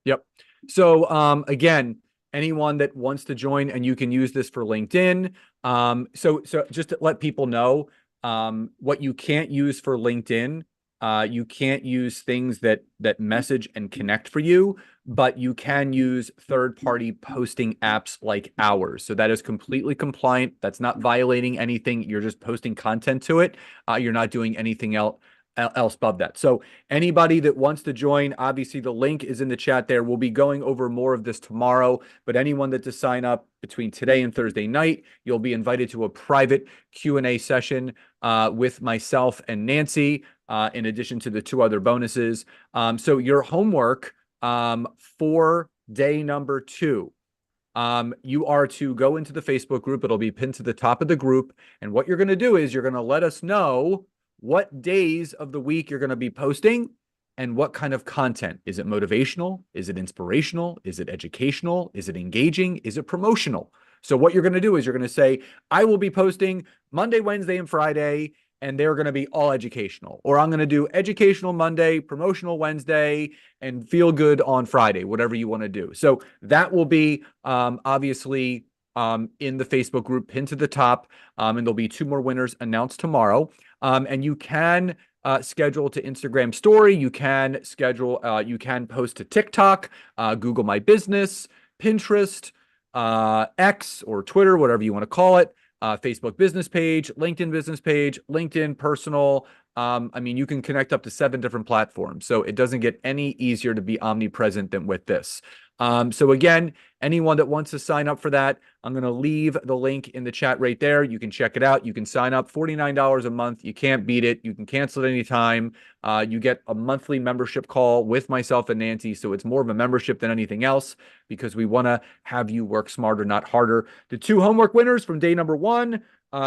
Yep. So, again, anyone that wants to join, and you can use this for LinkedIn. So just to let people know, what you can't use for LinkedIn, you can't use things that message and connect for you, but you can use third-party posting apps like ours. So that is completely compliant. That's not violating anything. You're just posting content to it. You're not doing anything else above that. So anybody that wants to join, obviously the link is in the chat there. We'll be going over more of this tomorrow, but anyone that to sign up between today and Thursday night, you'll be invited to a private Q&A session with myself and Nancy, in addition to the 2 other bonuses. So your homework for day number 2, you are to go into the Facebook group. It'll be pinned to the top of the group. And what you're going to do is you're going to let us know what days of the week you're going to be posting and what kind of content. Is it motivational? Is it inspirational? Is it educational? Is it engaging? Is it promotional? So what you're going to do is you're going to say, I will be posting Monday, Wednesday, and Friday, and they're going to be all educational. Or I'm going to do educational Monday, promotional Wednesday, and feel good on Friday, whatever you want to do. So that will be obviously in the Facebook group pinned to the top, and there'll be 2 more winners announced tomorrow. And you can schedule to Instagram story. You can schedule, you can post to TikTok, Google My Business, Pinterest, X or Twitter, whatever you want to call it, Facebook business page, LinkedIn business page, LinkedIn personal, I mean, you can connect up to 7 different platforms. So it doesn't get any easier to be omnipresent than with this. So again, anyone that wants to sign up for that, I'm going to leave the link in the chat right there. You can check it out. You can sign up $49 a month. You can't beat it. You can cancel at any time. You get a monthly membership call with myself and Nancy. So it's more of a membership than anything else because we want to have you work smarter, not harder. The 2 homework winners from day number 1,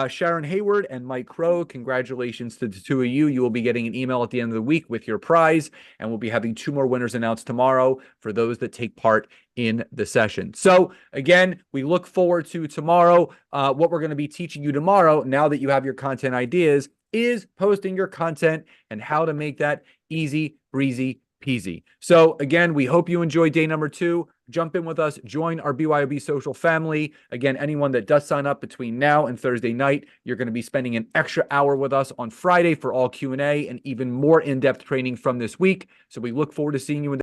Sharon Hayward and Mike Crow, congratulations to the 2 of you. You will be getting an email at the end of the week with your prize, and we'll be having 2 more winners announced tomorrow for those that take part in the session. So again, we look forward to tomorrow. What we're going to be teaching you tomorrow, now that you have your content ideas, is posting your content and how to make that easy, breezy, peasy. So again, we hope you enjoy day number 2. Jump in with us, join our BYOB social family. Again, anyone that does sign up between now and Thursday night, you're going to be spending an extra hour with us on Friday for all Q&A and even more in-depth training from this week. So we look forward to seeing you in